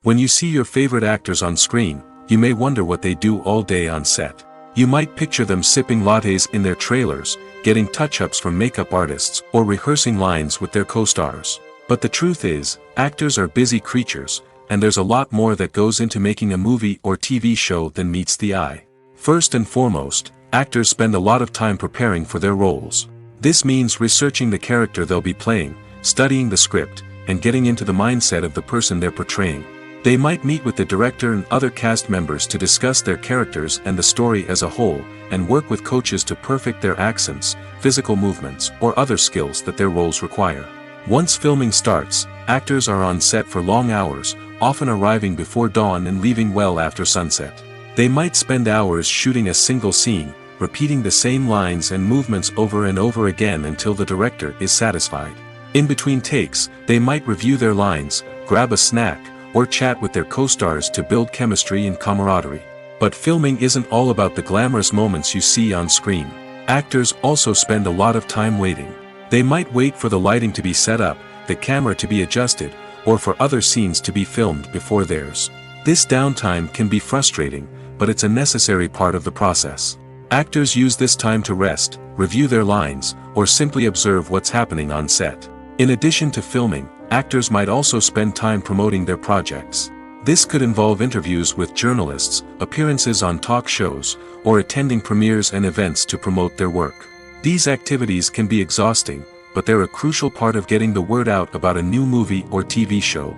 When you see your favorite actors on screen, you may wonder what they do all day on set. You might picture them sipping lattes in their trailers, getting touch-ups from makeup artists, or rehearsing lines with their co-stars. But the truth is, actors are busy creatures, and there's a lot more that goes into making a movie or TV show than meets the eye. First and foremost, actors spend a lot of time preparing for their roles. This means researching the character they'll be playing, studying the script, and getting into the mindset of the person they're portraying. They might meet with the director and other cast members to discuss their characters and the story as a whole, and work with coaches to perfect their accents, physical movements, or other skills that their roles require. Once filming starts, actors are on set for long hours, often arriving before dawn and leaving well after sunset. They might spend hours shooting a single scene, repeating the same lines and movements over and over again until the director is satisfied. In between takes, they might review their lines, grab a snack, or chat with their co-stars to build chemistry and camaraderie. But filming isn't all about the glamorous moments you see on screen. Actors also spend a lot of time waiting. They might wait for the lighting to be set up, the camera to be adjusted, or for other scenes to be filmed before theirs. This downtime can be frustrating, but it's a necessary part of the process. Actors use this time to rest, review their lines, or simply observe what's happening on set. In addition to filming, actors might also spend time promoting their projects. This could involve interviews with journalists, appearances on talk shows, or attending premieres and events to promote their work. These activities can be exhausting, but they're a crucial part of getting the word out about a new movie or TV show.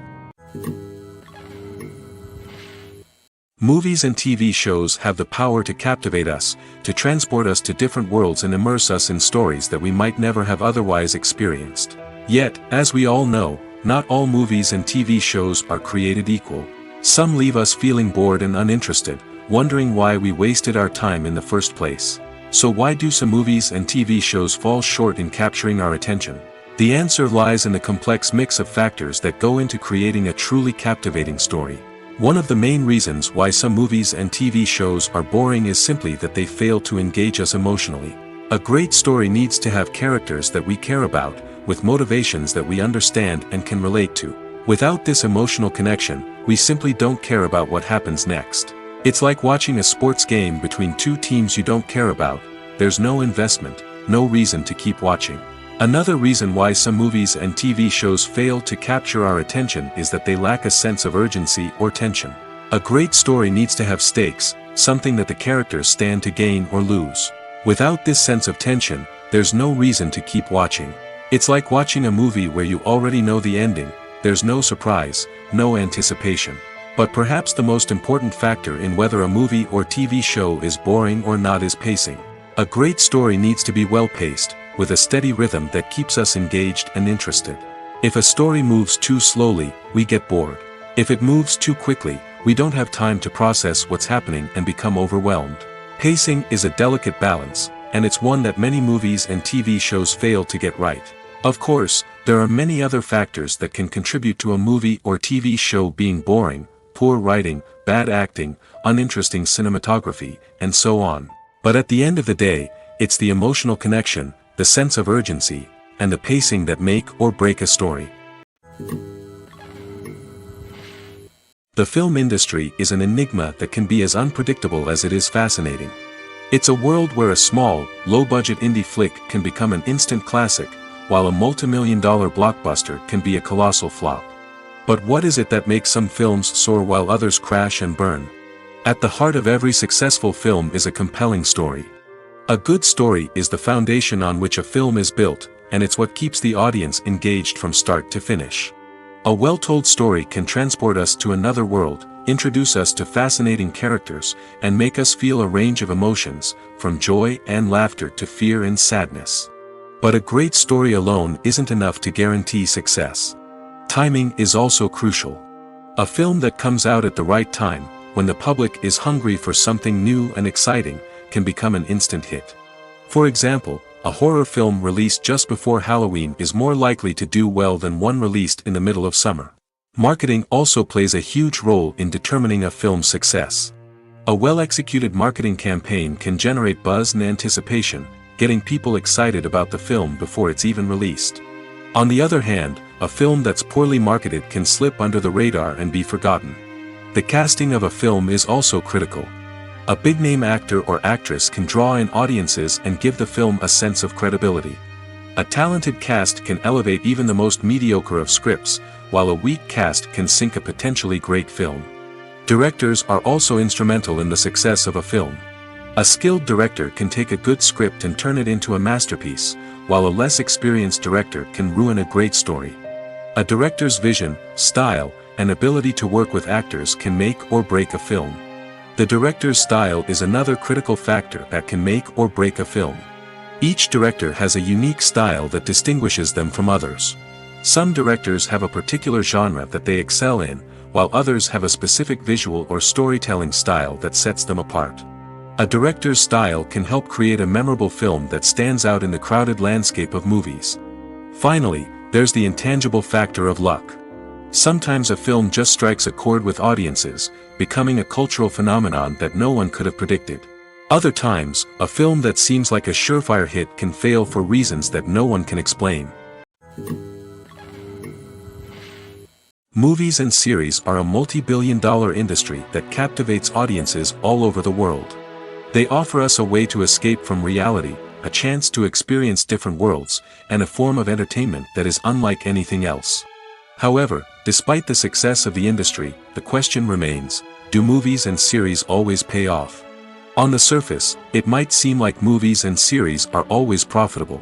Movies and TV shows have the power to captivate us, to transport us to different worlds and immerse us in stories that we might never have otherwise experienced. Yet, as we all know, not all movies and TV shows are created equal. Some leave us feeling bored and uninterested, wondering why we wasted our time in the first place. So why do some movies and TV shows fall short in capturing our attention? The answer lies in the complex mix of factors that go into creating a truly captivating story. One of the main reasons why some movies and TV shows are boring is simply that they fail to engage us emotionally. A great story needs to have characters that we care about, with motivations that we understand and can relate to. Without this emotional connection, we simply don't care about what happens next. It's like watching a sports game between two teams you don't care about. There's no investment, no reason to keep watching. Another reason why some movies and TV shows fail to capture our attention is that they lack a sense of urgency or tension. A great story needs to have stakes, something that the characters stand to gain or lose. Without this sense of tension, there's no reason to keep watching. It's like watching a movie where you already know the ending, there's no surprise, no anticipation. But perhaps the most important factor in whether a movie or TV show is boring or not is pacing. A great story needs to be well-paced, with a steady rhythm that keeps us engaged and interested. If a story moves too slowly, we get bored. If it moves too quickly, we don't have time to process what's happening and become overwhelmed. Pacing is a delicate balance, and it's one that many movies and TV shows fail to get right. Of course, there are many other factors that can contribute to a movie or TV show being boring: poor writing, bad acting, uninteresting cinematography, and so on. But at the end of the day, it's the emotional connection, the sense of urgency, and the pacing that make or break a story. The film industry is an enigma that can be as unpredictable as it is fascinating. It's a world where a small, low-budget indie flick can become an instant classic, while a multi-million-dollar blockbuster can be a colossal flop. But what is it that makes some films soar while others crash and burn? At the heart of every successful film is a compelling story. A good story is the foundation on which a film is built, and it's what keeps the audience engaged from start to finish. A well-told story can transport us to another world, introduce us to fascinating characters, and make us feel a range of emotions, from joy and laughter to fear and sadness. But a great story alone isn't enough to guarantee success. Timing is also crucial. A film that comes out at the right time, when the public is hungry for something new and exciting, can become an instant hit. For example, a horror film released just before Halloween is more likely to do well than one released in the middle of summer. Marketing also plays a huge role in determining a film's success. A well-executed marketing campaign can generate buzz and anticipation, getting people excited about the film before it's even released. On the other hand, a film that's poorly marketed can slip under the radar and be forgotten. The casting of a film is also critical. A big-name actor or actress can draw in audiences and give the film a sense of credibility. A talented cast can elevate even the most mediocre of scripts, while a weak cast can sink a potentially great film. Directors are also instrumental in the success of a film. A skilled director can take a good script and turn it into a masterpiece, while a less experienced director can ruin a great story. A director's vision, style, and ability to work with actors can make or break a film. The director's style is another critical factor that can make or break a film. Each director has a unique style that distinguishes them from others. Some directors have a particular genre that they excel in, while others have a specific visual or storytelling style that sets them apart. A director's style can help create a memorable film that stands out in the crowded landscape of movies. Finally, there's the intangible factor of luck. Sometimes a film just strikes a chord with audiences, becoming a cultural phenomenon that no one could have predicted. Other times, a film that seems like a surefire hit can fail for reasons that no one can explain. Movies and series are a multi-billion-dollar industry that captivates audiences all over the world. They offer us a way to escape from reality, a chance to experience different worlds, and a form of entertainment that is unlike anything else. However, despite the success of the industry, the question remains, do movies and series always pay off? On the surface, it might seem like movies and series are always profitable.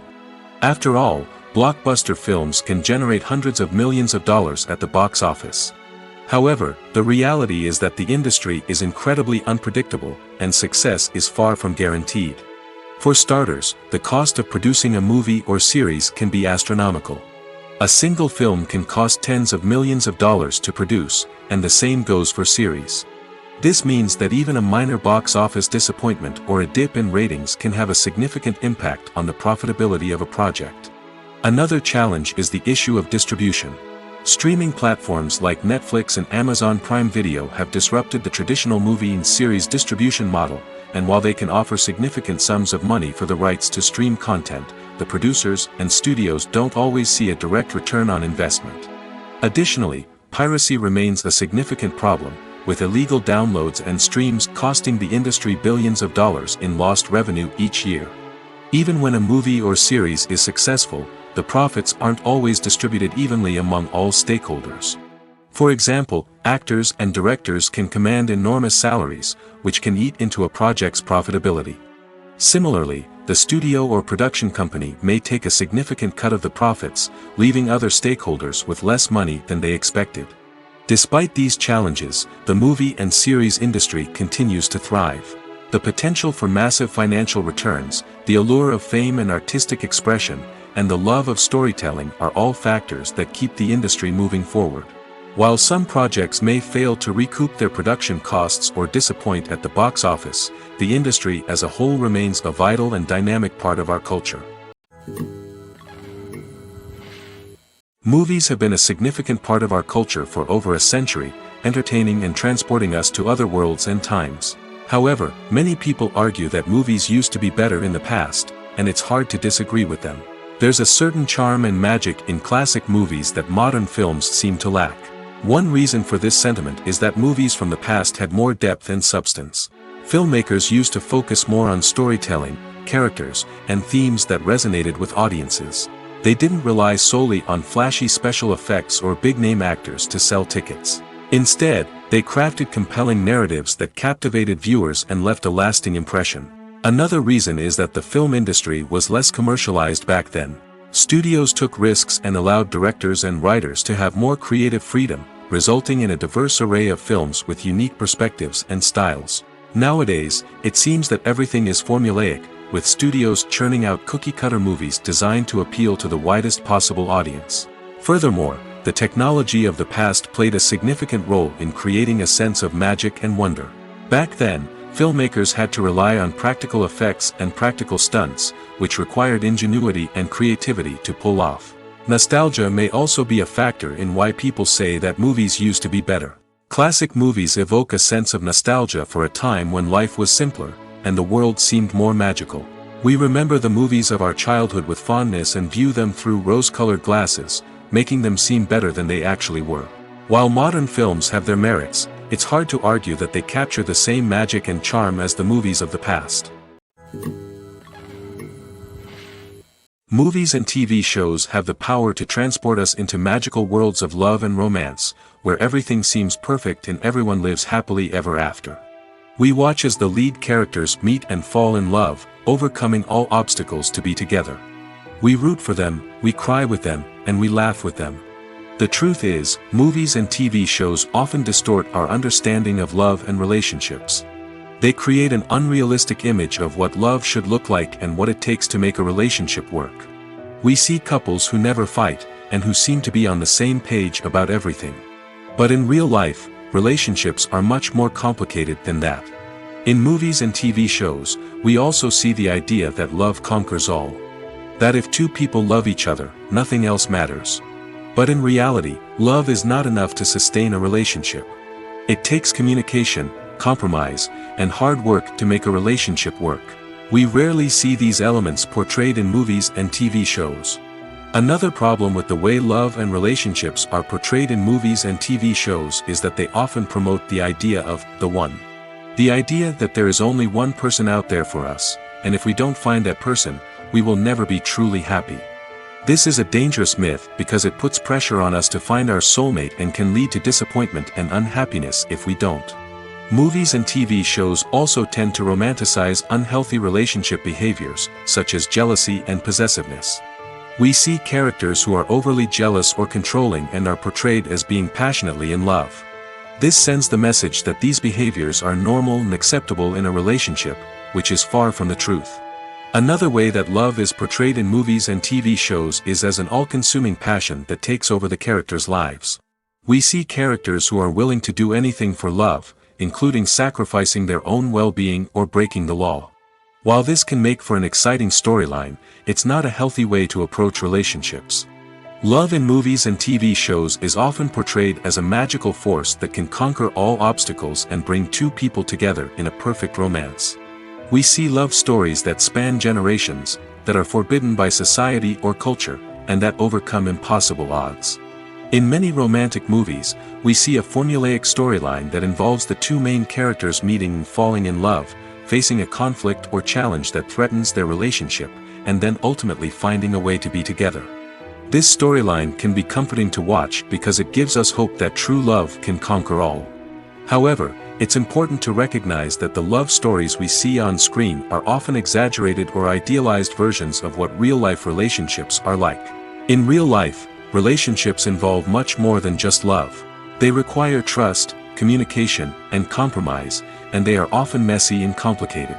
After all, blockbuster films can generate hundreds of millions of dollars at the box office. However, the reality is that the industry is incredibly unpredictable, and success is far from guaranteed. For starters, the cost of producing a movie or series can be astronomical. A single film can cost tens of millions of dollars to produce, and the same goes for series. This means that even a minor box office disappointment or a dip in ratings can have a significant impact on the profitability of a project. Another challenge is the issue of distribution. Streaming platforms like Netflix and Amazon Prime Video have disrupted the traditional movie and series distribution model, and while they can offer significant sums of money for the rights to stream content, the producers and studios don't always see a direct return on investment. Additionally, piracy remains a significant problem, with illegal downloads and streams costing the industry billions of dollars in lost revenue each year. Even when a movie or series is successful, the profits aren't always distributed evenly among all stakeholders. For example, actors and directors can command enormous salaries, which can eat into a project's profitability. Similarly, the studio or production company may take a significant cut of the profits, leaving other stakeholders with less money than they expected. Despite these challenges, the movie and series industry continues to thrive. The potential for massive financial returns, the allure of fame and artistic expression, and the love of storytelling are all factors that keep the industry moving forward. While some projects may fail to recoup their production costs or disappoint at the box office, the industry as a whole remains a vital and dynamic part of our culture. Movies have been a significant part of our culture for over a century, entertaining and transporting us to other worlds and times. However, many people argue that movies used to be better in the past, and it's hard to disagree with them. There's a certain charm and magic in classic movies that modern films seem to lack. One reason for this sentiment is that movies from the past had more depth and substance. Filmmakers used to focus more on storytelling, characters, and themes that resonated with audiences. They didn't rely solely on flashy special effects or big-name actors to sell tickets. Instead, they crafted compelling narratives that captivated viewers and left a lasting impression. Another reason is that the film industry was less commercialized back then. Studios took risks and allowed directors and writers to have more creative freedom, resulting in a diverse array of films with unique perspectives and styles. Nowadays, it seems that everything is formulaic, with studios churning out cookie-cutter movies designed to appeal to the widest possible audience. Furthermore, the technology of the past played a significant role in creating a sense of magic and wonder. Back then, filmmakers had to rely on practical effects and practical stunts, which required ingenuity and creativity to pull off. Nostalgia may also be a factor in why people say that movies used to be better. Classic movies evoke a sense of nostalgia for a time when life was simpler, and the world seemed more magical. We remember the movies of our childhood with fondness and view them through rose-colored glasses, making them seem better than they actually were. While modern films have their merits, it's hard to argue that they capture the same magic and charm as the movies of the past. Movies and TV shows have the power to transport us into magical worlds of love and romance, where everything seems perfect and everyone lives happily ever after. We watch as the lead characters meet and fall in love, overcoming all obstacles to be together. We root for them, we cry with them, and we laugh with them. The truth is, movies and TV shows often distort our understanding of love and relationships. They create an unrealistic image of what love should look like and what it takes to make a relationship work. We see couples who never fight, and who seem to be on the same page about everything. But in real life, relationships are much more complicated than that. In movies and TV shows, we also see the idea that love conquers all. That if two people love each other, nothing else matters. But in reality, love is not enough to sustain a relationship. It takes communication, compromise, and hard work to make a relationship work. We rarely see these elements portrayed in movies and TV shows. Another problem with the way love and relationships are portrayed in movies and TV shows is that they often promote the idea of the one. The idea that there is only one person out there for us, and if we don't find that person, we will never be truly happy. This is a dangerous myth because it puts pressure on us to find our soulmate and can lead to disappointment and unhappiness if we don't. Movies and TV shows also tend to romanticize unhealthy relationship behaviors, such as jealousy and possessiveness. We see characters who are overly jealous or controlling and are portrayed as being passionately in love. This sends the message that these behaviors are normal and acceptable in a relationship, which is far from the truth. Another way that love is portrayed in movies and TV shows is as an all-consuming passion that takes over the characters' lives. We see characters who are willing to do anything for love, including sacrificing their own well-being or breaking the law. While this can make for an exciting storyline, it's not a healthy way to approach relationships. Love in movies and TV shows is often portrayed as a magical force that can conquer all obstacles and bring two people together in a perfect romance. We see love stories that span generations, that are forbidden by society or culture, and that overcome impossible odds. In many romantic movies, we see a formulaic storyline that involves the two main characters meeting and falling in love, facing a conflict or challenge that threatens their relationship, and then ultimately finding a way to be together. This storyline can be comforting to watch because it gives us hope that true love can conquer all. However, it's important to recognize that the love stories we see on screen are often exaggerated or idealized versions of what real-life relationships are like. In real life, relationships involve much more than just love. They require trust, communication, and compromise, and they are often messy and complicated.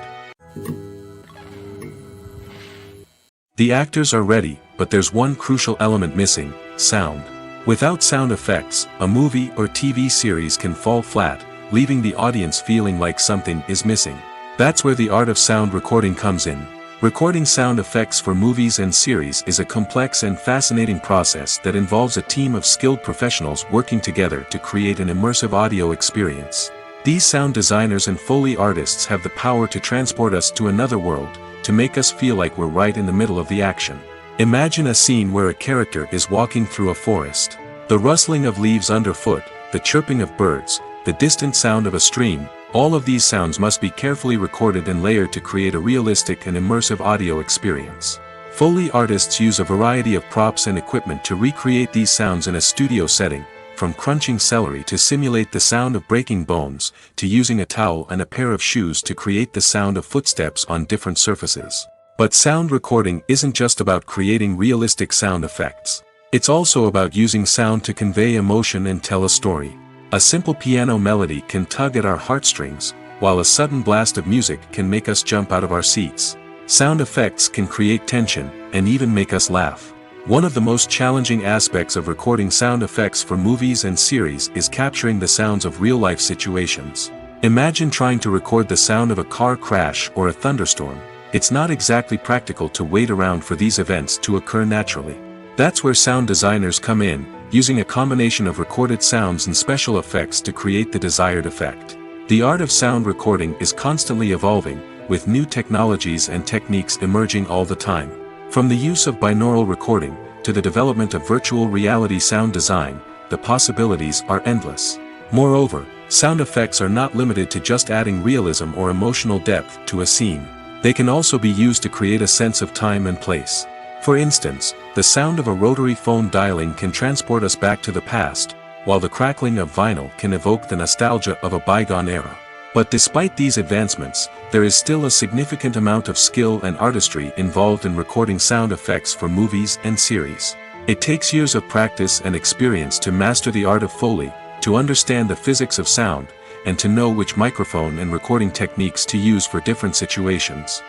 The actors are ready, but there's one crucial element missing: sound. Without sound effects, a movie or TV series can fall flat, leaving the audience feeling like something is missing. That's where the art of sound recording comes in. Recording sound effects for movies and series is a complex and fascinating process that involves a team of skilled professionals working together to create an immersive audio experience. These sound designers and Foley artists have the power to transport us to another world, to make us feel like we're right in the middle of the action. Imagine a scene where a character is walking through a forest. The rustling of leaves underfoot, the chirping of birds, the distant sound of a stream, all of these sounds must be carefully recorded and layered to create a realistic and immersive audio experience. Foley artists use a variety of props and equipment to recreate these sounds in a studio setting, from crunching celery to simulate the sound of breaking bones, to using a towel and a pair of shoes to create the sound of footsteps on different surfaces. But sound recording isn't just about creating realistic sound effects. It's also about using sound to convey emotion and tell a story. A simple piano melody can tug at our heartstrings, while a sudden blast of music can make us jump out of our seats. Sound effects can create tension, and even make us laugh. One of the most challenging aspects of recording sound effects for movies and series is capturing the sounds of real-life situations. Imagine trying to record the sound of a car crash or a thunderstorm. It's not exactly practical to wait around for these events to occur naturally. That's where sound designers come in, using a combination of recorded sounds and special effects to create the desired effect. The art of sound recording is constantly evolving, with new technologies and techniques emerging all the time. From the use of binaural recording, to the development of virtual reality sound design, the possibilities are endless. Moreover, sound effects are not limited to just adding realism or emotional depth to a scene. They can also be used to create a sense of time and place. For instance, the sound of a rotary phone dialing can transport us back to the past, while the crackling of vinyl can evoke the nostalgia of a bygone era. But despite these advancements, there is still a significant amount of skill and artistry involved in recording sound effects for movies and series. It takes years of practice and experience to master the art of Foley, to understand the physics of sound, and to know which microphone and recording techniques to use for different situations.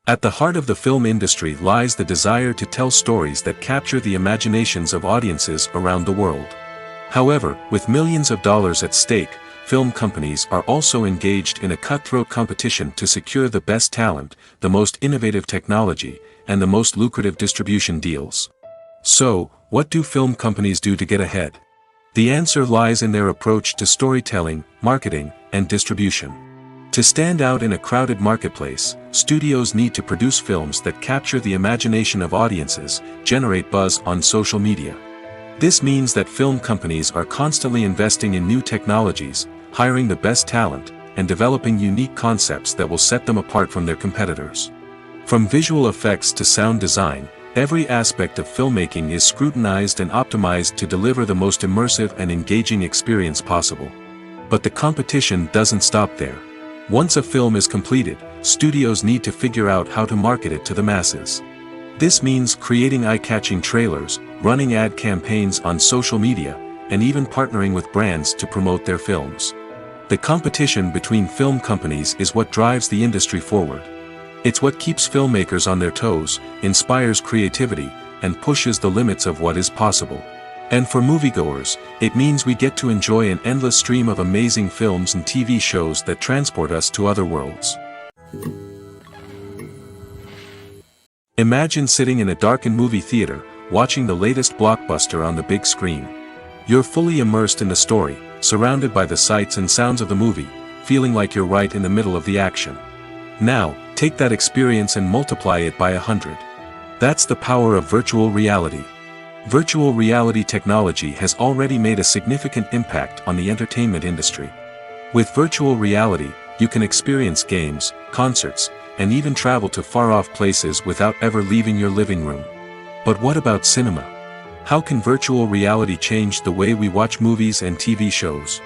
At the heart of the film industry lies the desire to tell stories that capture the imaginations of audiences around the world. However, with millions of dollars at stake, film companies are also engaged in a cutthroat competition to secure the best talent, the most innovative technology, and the most lucrative distribution deals. So, what do film companies do to get ahead? The answer lies in their approach to storytelling, marketing, and distribution. To stand out in a crowded marketplace, studios need to produce films that capture the imagination of audiences, generate buzz on social media. This means that film companies are constantly investing in new technologies, hiring the best talent, and developing unique concepts that will set them apart from their competitors. From visual effects to sound design, every aspect of filmmaking is scrutinized and optimized to deliver the most immersive and engaging experience possible. But the competition doesn't stop there. Once a film is completed, studios need to figure out how to market it to the masses. This means creating eye-catching trailers, running ad campaigns on social media, and even partnering with brands to promote their films. The competition between film companies is what drives the industry forward. It's what keeps filmmakers on their toes, inspires creativity, and pushes the limits of what is possible. And for moviegoers, it means we get to enjoy an endless stream of amazing films and TV shows that transport us to other worlds. Imagine sitting in a darkened movie theater, watching the latest blockbuster on the big screen. You're fully immersed in the story, surrounded by the sights and sounds of the movie, feeling like you're right in the middle of the action. Now, take that experience and multiply it by 100. That's the power of virtual reality. Virtual reality technology has already made a significant impact on the entertainment industry. With virtual reality, you can experience games, concerts, and even travel to far-off places without ever leaving your living room. But what about cinema? How can virtual reality change the way we watch movies and TV shows?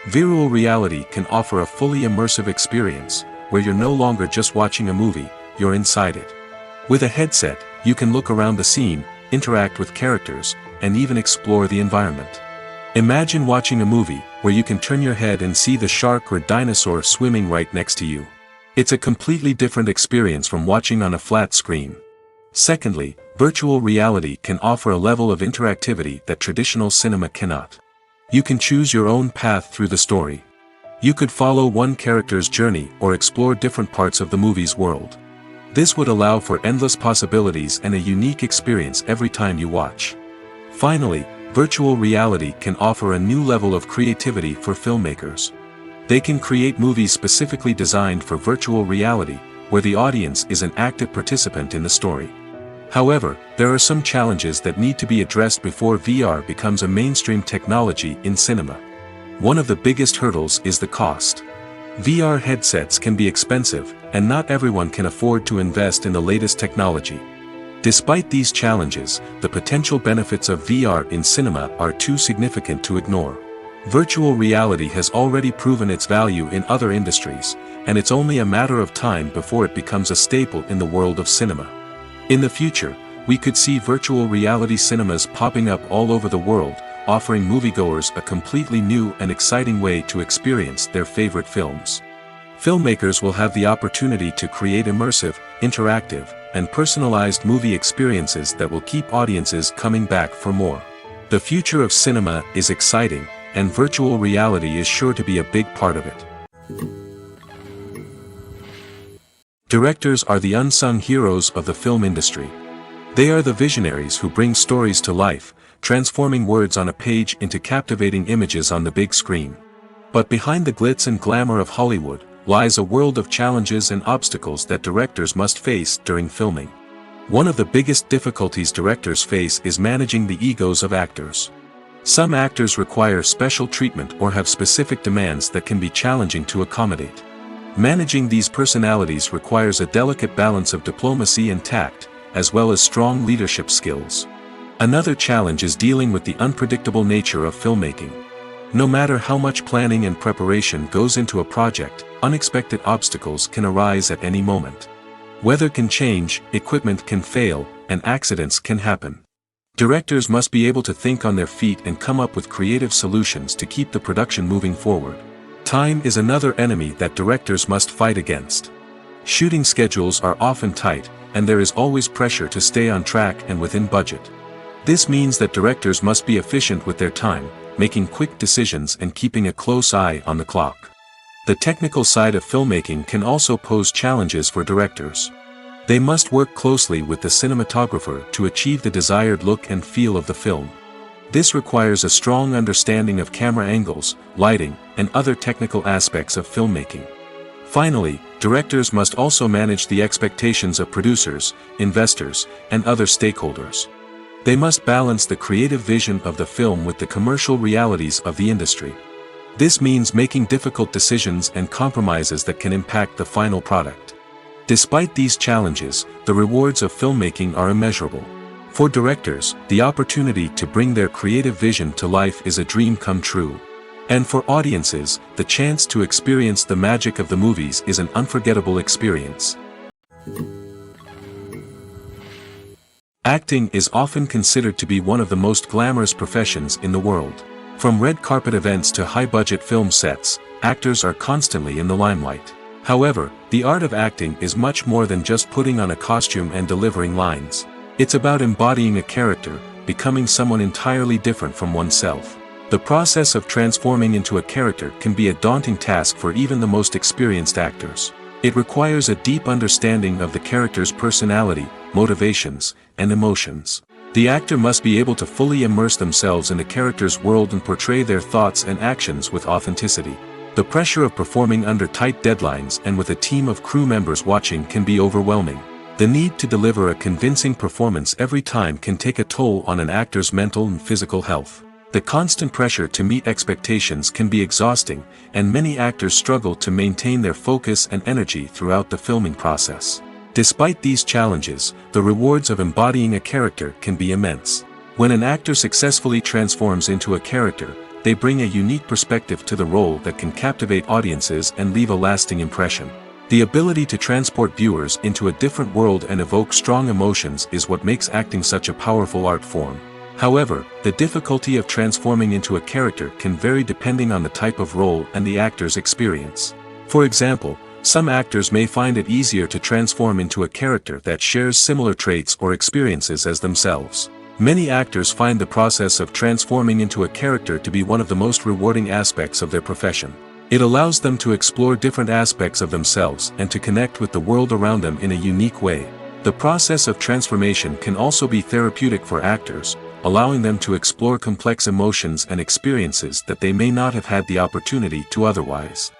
Virtual reality can offer a fully immersive experience, where you're no longer just watching a movie, you're inside it. With a headset, you can look around the scene, interact with characters, and even explore the environment. Imagine watching a movie where you can turn your head and see the shark or dinosaur swimming right next to you. It's a completely different experience from watching on a flat screen. Secondly, virtual reality can offer a level of interactivity that traditional cinema cannot. You can choose your own path through the story. You could follow one character's journey or explore different parts of the movie's world. This would allow for endless possibilities and a unique experience every time you watch. Finally, virtual reality can offer a new level of creativity for filmmakers. They can create movies specifically designed for virtual reality, where the audience is an active participant in the story. However, there are some challenges that need to be addressed before VR becomes a mainstream technology in cinema. One of the biggest hurdles is the cost. VR headsets can be expensive, and not everyone can afford to invest in the latest technology. Despite these challenges, the potential benefits of VR in cinema are too significant to ignore. Virtual reality has already proven its value in other industries, and it's only a matter of time before it becomes a staple in the world of cinema. In the future, we could see virtual reality cinemas popping up all over the world, offering moviegoers a completely new and exciting way to experience their favorite films. Filmmakers will have the opportunity to create immersive, interactive, and personalized movie experiences that will keep audiences coming back for more. The future of cinema is exciting, and virtual reality is sure to be a big part of it. Directors are the unsung heroes of the film industry. They are the visionaries who bring stories to life, transforming words on a page into captivating images on the big screen. But behind the glitz and glamour of Hollywood lies a world of challenges and obstacles that directors must face during filming. One of the biggest difficulties directors face is managing the egos of actors. Some actors require special treatment or have specific demands that can be challenging to accommodate. Managing these personalities requires a delicate balance of diplomacy and tact, as well as strong leadership skills. Another challenge is dealing with the unpredictable nature of filmmaking. No matter how much planning and preparation goes into a project, unexpected obstacles can arise at any moment. Weather can change, equipment can fail, and accidents can happen. Directors must be able to think on their feet and come up with creative solutions to keep the production moving forward. Time is another enemy that directors must fight against. Shooting schedules are often tight, and there is always pressure to stay on track and within budget. This means that directors must be efficient with their time, making quick decisions and keeping a close eye on the clock. The technical side of filmmaking can also pose challenges for directors. They must work closely with the cinematographer to achieve the desired look and feel of the film. This requires a strong understanding of camera angles, lighting, and other technical aspects of filmmaking. Finally, directors must also manage the expectations of producers, investors, and other stakeholders. They must balance the creative vision of the film with the commercial realities of the industry. This means making difficult decisions and compromises that can impact the final product. Despite these challenges, the rewards of filmmaking are immeasurable. For directors, the opportunity to bring their creative vision to life is a dream come true. And for audiences, the chance to experience the magic of the movies is an unforgettable experience. Acting is often considered to be one of the most glamorous professions in the world. From red carpet events to high-budget film sets, actors are constantly in the limelight. However, the art of acting is much more than just putting on a costume and delivering lines. It's about embodying a character, becoming someone entirely different from oneself. The process of transforming into a character can be a daunting task for even the most experienced actors. It requires a deep understanding of the character's personality, motivations, and emotions. The actor must be able to fully immerse themselves in the character's world and portray their thoughts and actions with authenticity. The pressure of performing under tight deadlines and with a team of crew members watching can be overwhelming. The need to deliver a convincing performance every time can take a toll on an actor's mental and physical health. The constant pressure to meet expectations can be exhausting, and many actors struggle to maintain their focus and energy throughout the filming process. Despite these challenges, the rewards of embodying a character can be immense. When an actor successfully transforms into a character, they bring a unique perspective to the role that can captivate audiences and leave a lasting impression. The ability to transport viewers into a different world and evoke strong emotions is what makes acting such a powerful art form. However, the difficulty of transforming into a character can vary depending on the type of role and the actor's experience. For example, some actors may find it easier to transform into a character that shares similar traits or experiences as themselves. Many actors find the process of transforming into a character to be one of the most rewarding aspects of their profession. It allows them to explore different aspects of themselves and to connect with the world around them in a unique way. The process of transformation can also be therapeutic for actors, allowing them to explore complex emotions and experiences that they may not have had the opportunity to otherwise.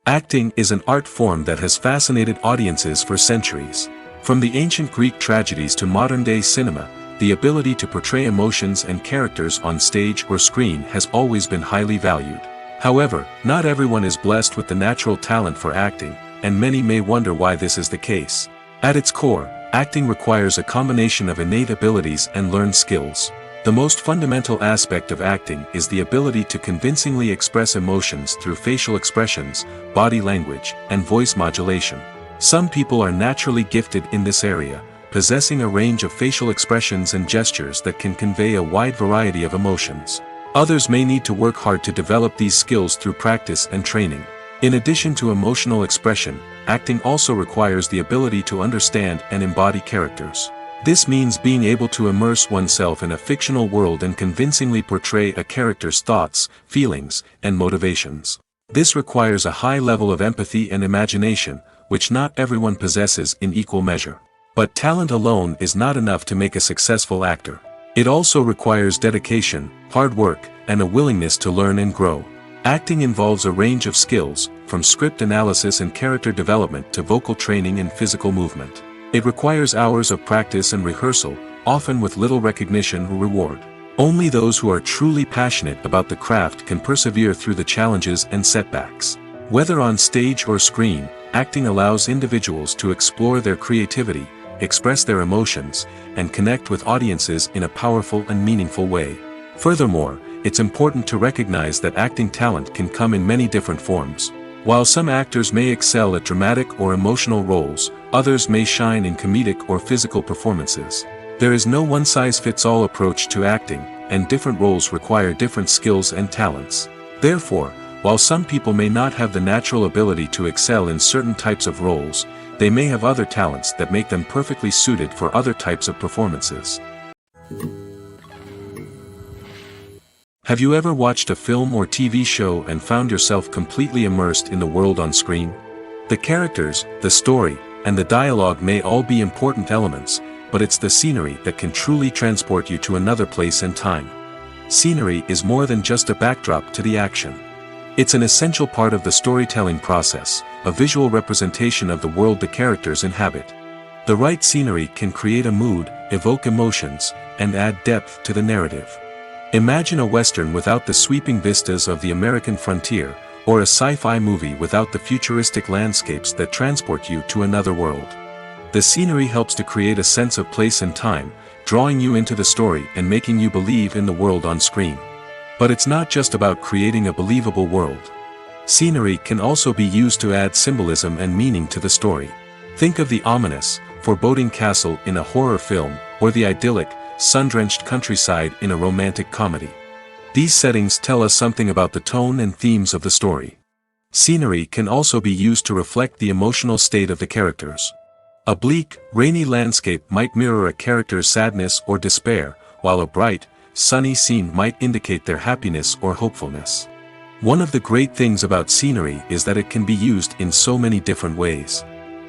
Acting is an art form that has fascinated audiences for centuries. From the ancient Greek tragedies to modern-day cinema, the ability to portray emotions and characters on stage or screen has always been highly valued. However, not everyone is blessed with the natural talent for acting, and many may wonder why this is the case. At its core, acting requires a combination of innate abilities and learned skills. The most fundamental aspect of acting is the ability to convincingly express emotions through facial expressions, body language, and voice modulation. Some people are naturally gifted in this area, possessing a range of facial expressions and gestures that can convey a wide variety of emotions. Others may need to work hard to develop these skills through practice and training. In addition to emotional expression, acting also requires the ability to understand and embody characters. This means being able to immerse oneself in a fictional world and convincingly portray a character's thoughts, feelings, and motivations. This requires a high level of empathy and imagination, which not everyone possesses in equal measure. But talent alone is not enough to make a successful actor. It also requires dedication, hard work, and a willingness to learn and grow. Acting involves a range of skills, from script analysis and character development to vocal training and physical movement. It requires hours of practice and rehearsal, often with little recognition or reward. Only those who are truly passionate about the craft can persevere through the challenges and setbacks. Whether on stage or screen, acting allows individuals to explore their creativity, express their emotions, and connect with audiences in a powerful and meaningful way. Furthermore, it's important to recognize that acting talent can come in many different forms. While some actors may excel at dramatic or emotional roles, others may shine in comedic or physical performances. There is no one-size-fits-all approach to acting, and different roles require different skills and talents. Therefore, while some people may not have the natural ability to excel in certain types of roles, they may have other talents that make them perfectly suited for other types of performances. Have you ever watched a film or TV show and found yourself completely immersed in the world on screen? The characters, the story, and the dialogue may all be important elements, but it's the scenery that can truly transport you to another place and time. Scenery is more than just a backdrop to the action. It's an essential part of the storytelling process, a visual representation of the world the characters inhabit. The right scenery can create a mood, evoke emotions, and add depth to the narrative. Imagine a Western without the sweeping vistas of the American frontier, or a sci-fi movie without the futuristic landscapes that transport you to another world. The scenery helps to create a sense of place and time, drawing you into the story and making you believe in the world on screen. But it's not just about creating a believable world. Scenery can also be used to add symbolism and meaning to the story. Think of the ominous, foreboding castle in a horror film, or the idyllic, sun-drenched countryside in a romantic comedy. These settings tell us something about the tone and themes of the story. Scenery can also be used to reflect the emotional state of the characters. A bleak, rainy landscape might mirror a character's sadness or despair, while a bright, sunny scene might indicate their happiness or hopefulness. One of the great things about scenery is that it can be used in so many different ways.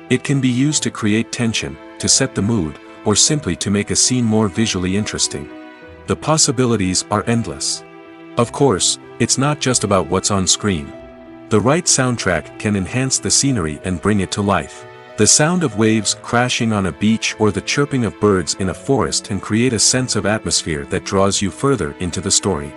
It can be used to create tension, to set the mood, or simply to make a scene more visually interesting. The possibilities are endless. Of course, it's not just about what's on screen. The right soundtrack can enhance the scenery and bring it to life. The sound of waves crashing on a beach or the chirping of birds in a forest can create a sense of atmosphere that draws you further into the story.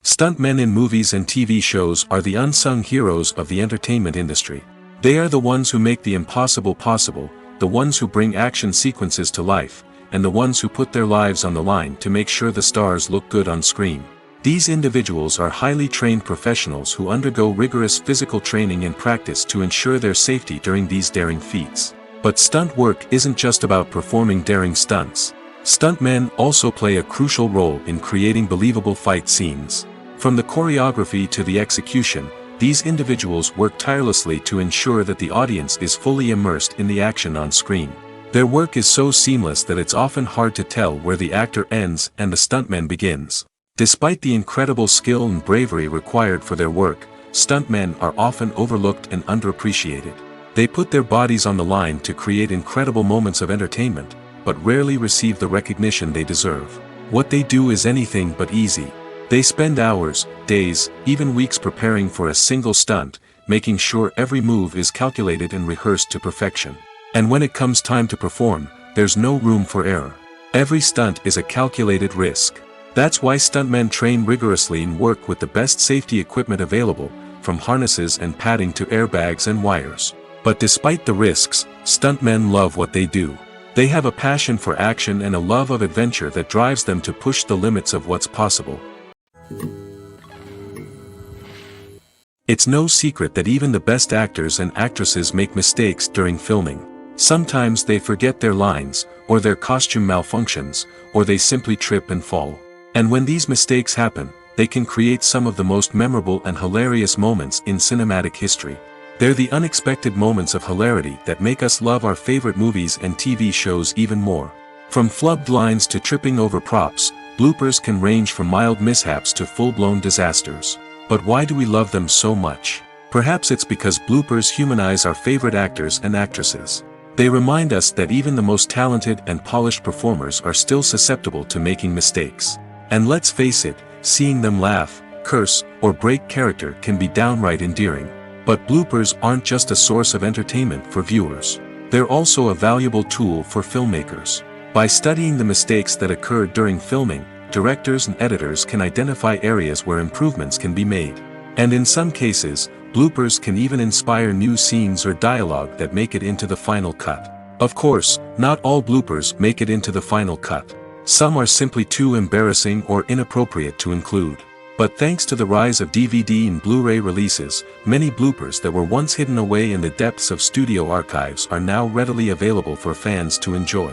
Stuntmen in movies and TV shows are the unsung heroes of the entertainment industry. They are the ones who make the impossible possible, the ones who bring action sequences to life, and the ones who put their lives on the line to make sure the stars look good on screen. These individuals are highly trained professionals who undergo rigorous physical training and practice to ensure their safety during these daring feats. But stunt work isn't just about performing daring stunts. Stuntmen also play a crucial role in creating believable fight scenes. From the choreography to the execution, these individuals work tirelessly to ensure that the audience is fully immersed in the action on screen. Their work is so seamless that it's often hard to tell where the actor ends and the stuntman begins. Despite the incredible skill and bravery required for their work, stuntmen are often overlooked and underappreciated. They put their bodies on the line to create incredible moments of entertainment, but rarely receive the recognition they deserve. What they do is anything but easy. They spend hours, days, even weeks preparing for a single stunt, making sure every move is calculated and rehearsed to perfection. And when it comes time to perform, there's no room for error. Every stunt is a calculated risk. That's why stuntmen train rigorously and work with the best safety equipment available, from harnesses and padding to airbags and wires. But despite the risks, stuntmen love what they do. They have a passion for action and a love of adventure that drives them to push the limits of what's possible. It's no secret that even the best actors and actresses make mistakes during filming. Sometimes they forget their lines, or their costume malfunctions, or they simply trip and fall. And when these mistakes happen, they can create some of the most memorable and hilarious moments in cinematic history. They're the unexpected moments of hilarity that make us love our favorite movies and TV shows even more. From flubbed lines to tripping over props, bloopers can range from mild mishaps to full-blown disasters. But why do we love them so much? Perhaps it's because bloopers humanize our favorite actors and actresses. They remind us that even the most talented and polished performers are still susceptible to making mistakes. And let's face it, seeing them laugh, curse, or break character can be downright endearing. But bloopers aren't just a source of entertainment for viewers. They're also a valuable tool for filmmakers. By studying the mistakes that occurred during filming, directors and editors can identify areas where improvements can be made. And in some cases, bloopers can even inspire new scenes or dialogue that make it into the final cut. Of course, not all bloopers make it into the final cut. Some are simply too embarrassing or inappropriate to include. But thanks to the rise of DVD and Blu-ray releases, many bloopers that were once hidden away in the depths of studio archives are now readily available for fans to enjoy.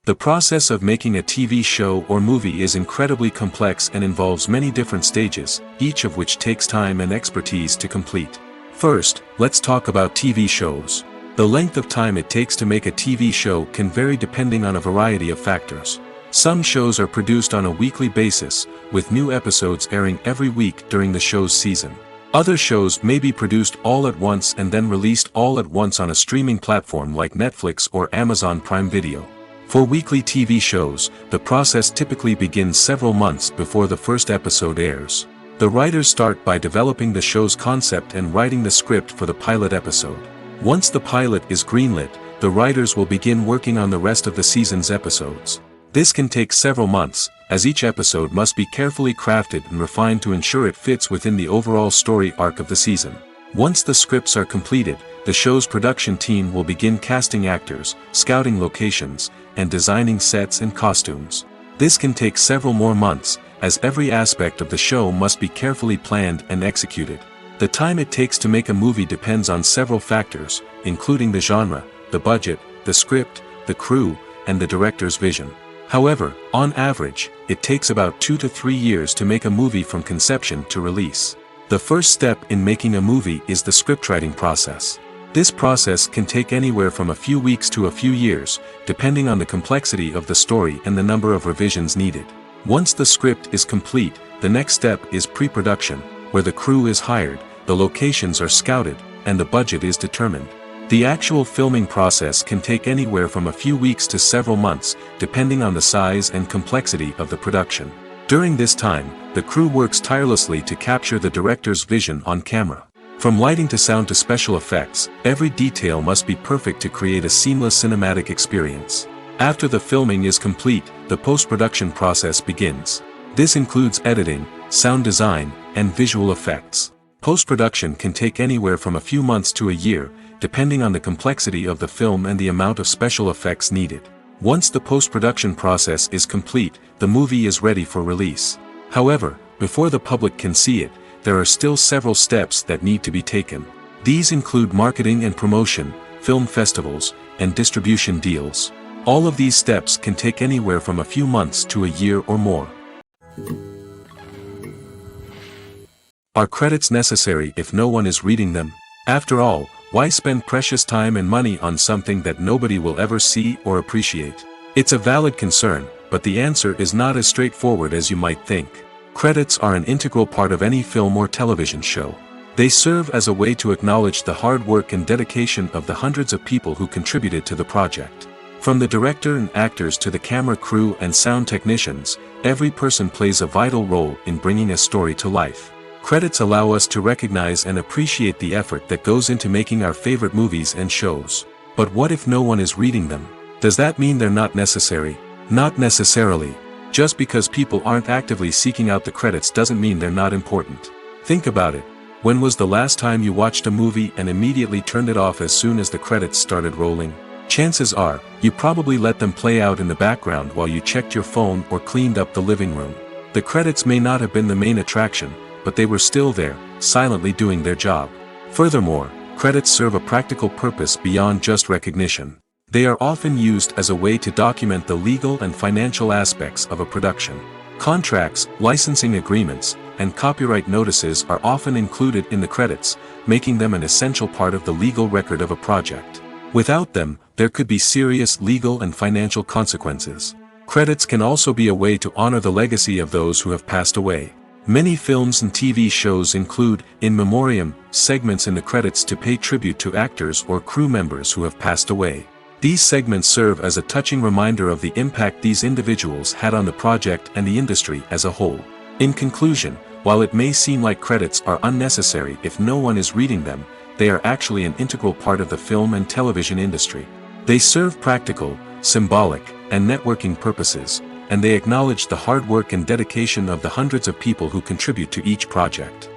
The process of making a TV show or movie is incredibly complex and involves many different stages, each of which takes time and expertise to complete. First, let's talk about TV shows. The length of time it takes to make a TV show can vary depending on a variety of factors. Some shows are produced on a weekly basis, with new episodes airing every week during the show's season. Other shows may be produced all at once and then released all at once on a streaming platform like Netflix or Amazon Prime Video. For weekly TV shows, the process typically begins several months before the first episode airs. The writers start by developing the show's concept and writing the script for the pilot episode. Once the pilot is greenlit, the writers will begin working on the rest of the season's episodes. This can take several months, as each episode must be carefully crafted and refined to ensure it fits within the overall story arc of the season. Once the scripts are completed, the show's production team will begin casting actors, scouting locations, and designing sets and costumes. This can take several more months, as every aspect of the show must be carefully planned and executed. The time it takes to make a movie depends on several factors, including the genre, the budget, the script, the crew, and the director's vision. However, on average, it takes about 2 to 3 years to make a movie from conception to release. The first step in making a movie is the scriptwriting process. This process can take anywhere from a few weeks to a few years, depending on the complexity of the story and the number of revisions needed. Once the script is complete, the next step is pre-production, where the crew is hired, the locations are scouted, and the budget is determined. The actual filming process can take anywhere from a few weeks to several months, depending on the size and complexity of the production. During this time, the crew works tirelessly to capture the director's vision on camera. From lighting to sound to special effects, every detail must be perfect to create a seamless cinematic experience. After the filming is complete, the post-production process begins. This includes editing, sound design, and visual effects. Post-production can take anywhere from a few months to a year, depending on the complexity of the film and the amount of special effects needed. Once the post-production process is complete, the movie is ready for release. However, before the public can see it, there are still several steps that need to be taken. These include marketing and promotion, film festivals, and distribution deals. All of these steps can take anywhere from a few months to a year or more. Are credits necessary if no one is reading them? After all, why spend precious time and money on something that nobody will ever see or appreciate? It's a valid concern, but the answer is not as straightforward as you might think. Credits are an integral part of any film or television show. They serve as a way to acknowledge the hard work and dedication of the hundreds of people who contributed to the project. From the director and actors to the camera crew and sound technicians, every person plays a vital role in bringing a story to life. Credits allow us to recognize and appreciate the effort that goes into making our favorite movies and shows. But what if no one is reading them? Does that mean they're not necessary? Not necessarily. Just because people aren't actively seeking out the credits doesn't mean they're not important. Think about it. When was the last time you watched a movie and immediately turned it off as soon as the credits started rolling? Chances are, you probably let them play out in the background while you checked your phone or cleaned up the living room. The credits may not have been the main attraction, but they were still there, silently doing their job. Furthermore, credits serve a practical purpose beyond just recognition. They are often used as a way to document the legal and financial aspects of a production. Contracts, licensing agreements, and copyright notices are often included in the credits, making them an essential part of the legal record of a project. Without them, there could be serious legal and financial consequences. Credits can also be a way to honor the legacy of those who have passed away. Many films and TV shows include, in memoriam, segments in the credits to pay tribute to actors or crew members who have passed away. These segments serve as a touching reminder of the impact these individuals had on the project and the industry as a whole. In conclusion, while it may seem like credits are unnecessary if no one is reading them, they are actually an integral part of the film and television industry. They serve practical, symbolic, and networking purposes, and they acknowledge the hard work and dedication of the hundreds of people who contribute to each project.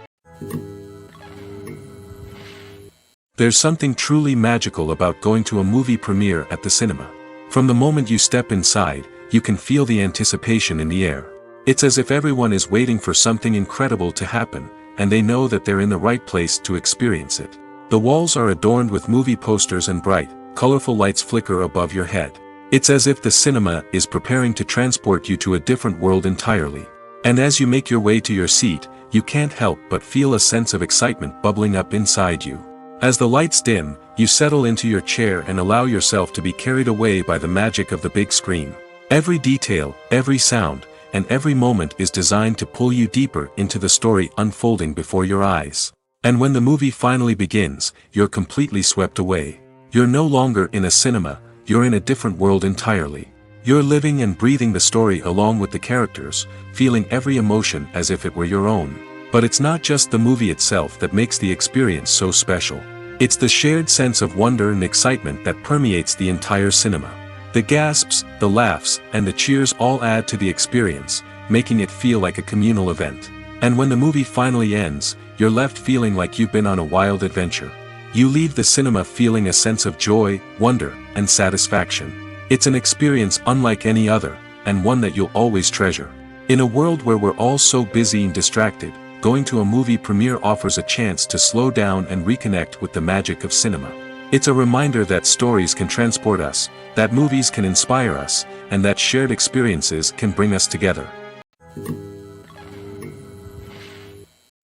There's something truly magical about going to a movie premiere at the cinema. From the moment you step inside, you can feel the anticipation in the air. It's as if everyone is waiting for something incredible to happen, and they know that they're in the right place to experience it. The walls are adorned with movie posters and bright, colorful lights flicker above your head. It's as if the cinema is preparing to transport you to a different world entirely. And as you make your way to your seat, you can't help but feel a sense of excitement bubbling up inside you. As the lights dim, you settle into your chair and allow yourself to be carried away by the magic of the big screen. Every detail, every sound, and every moment is designed to pull you deeper into the story unfolding before your eyes. And when the movie finally begins, you're completely swept away. You're no longer in a cinema, you're in a different world entirely. You're living and breathing the story along with the characters, feeling every emotion as if it were your own. But it's not just the movie itself that makes the experience so special. It's the shared sense of wonder and excitement that permeates the entire cinema. The gasps, the laughs, and the cheers all add to the experience, making it feel like a communal event. And when the movie finally ends, you're left feeling like you've been on a wild adventure. You leave the cinema feeling a sense of joy, wonder, and satisfaction. It's an experience unlike any other, and one that you'll always treasure. In a world where we're all so busy and distracted, going to a movie premiere offers a chance to slow down and reconnect with the magic of cinema. It's a reminder that stories can transport us, that movies can inspire us, and that shared experiences can bring us together.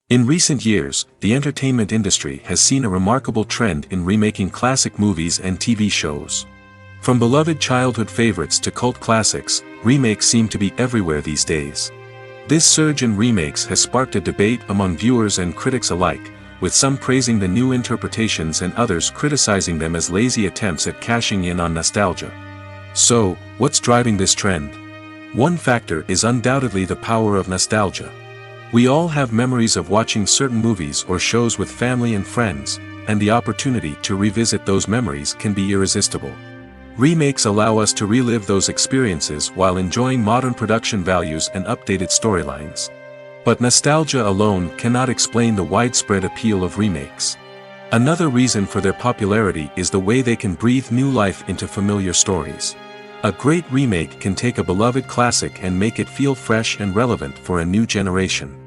In recent years, the entertainment industry has seen a remarkable trend in remaking classic movies and TV shows. From beloved childhood favorites to cult classics, remakes seem to be everywhere these days. This surge in remakes has sparked a debate among viewers and critics alike, with some praising the new interpretations and others criticizing them as lazy attempts at cashing in on nostalgia. So, what's driving this trend? One factor is undoubtedly the power of nostalgia. We all have memories of watching certain movies or shows with family and friends, and the opportunity to revisit those memories can be irresistible. Remakes allow us to relive those experiences while enjoying modern production values and updated storylines. But nostalgia alone cannot explain the widespread appeal of remakes. Another reason for their popularity is the way they can breathe new life into familiar stories. A great remake can take a beloved classic and make it feel fresh and relevant for a new generation.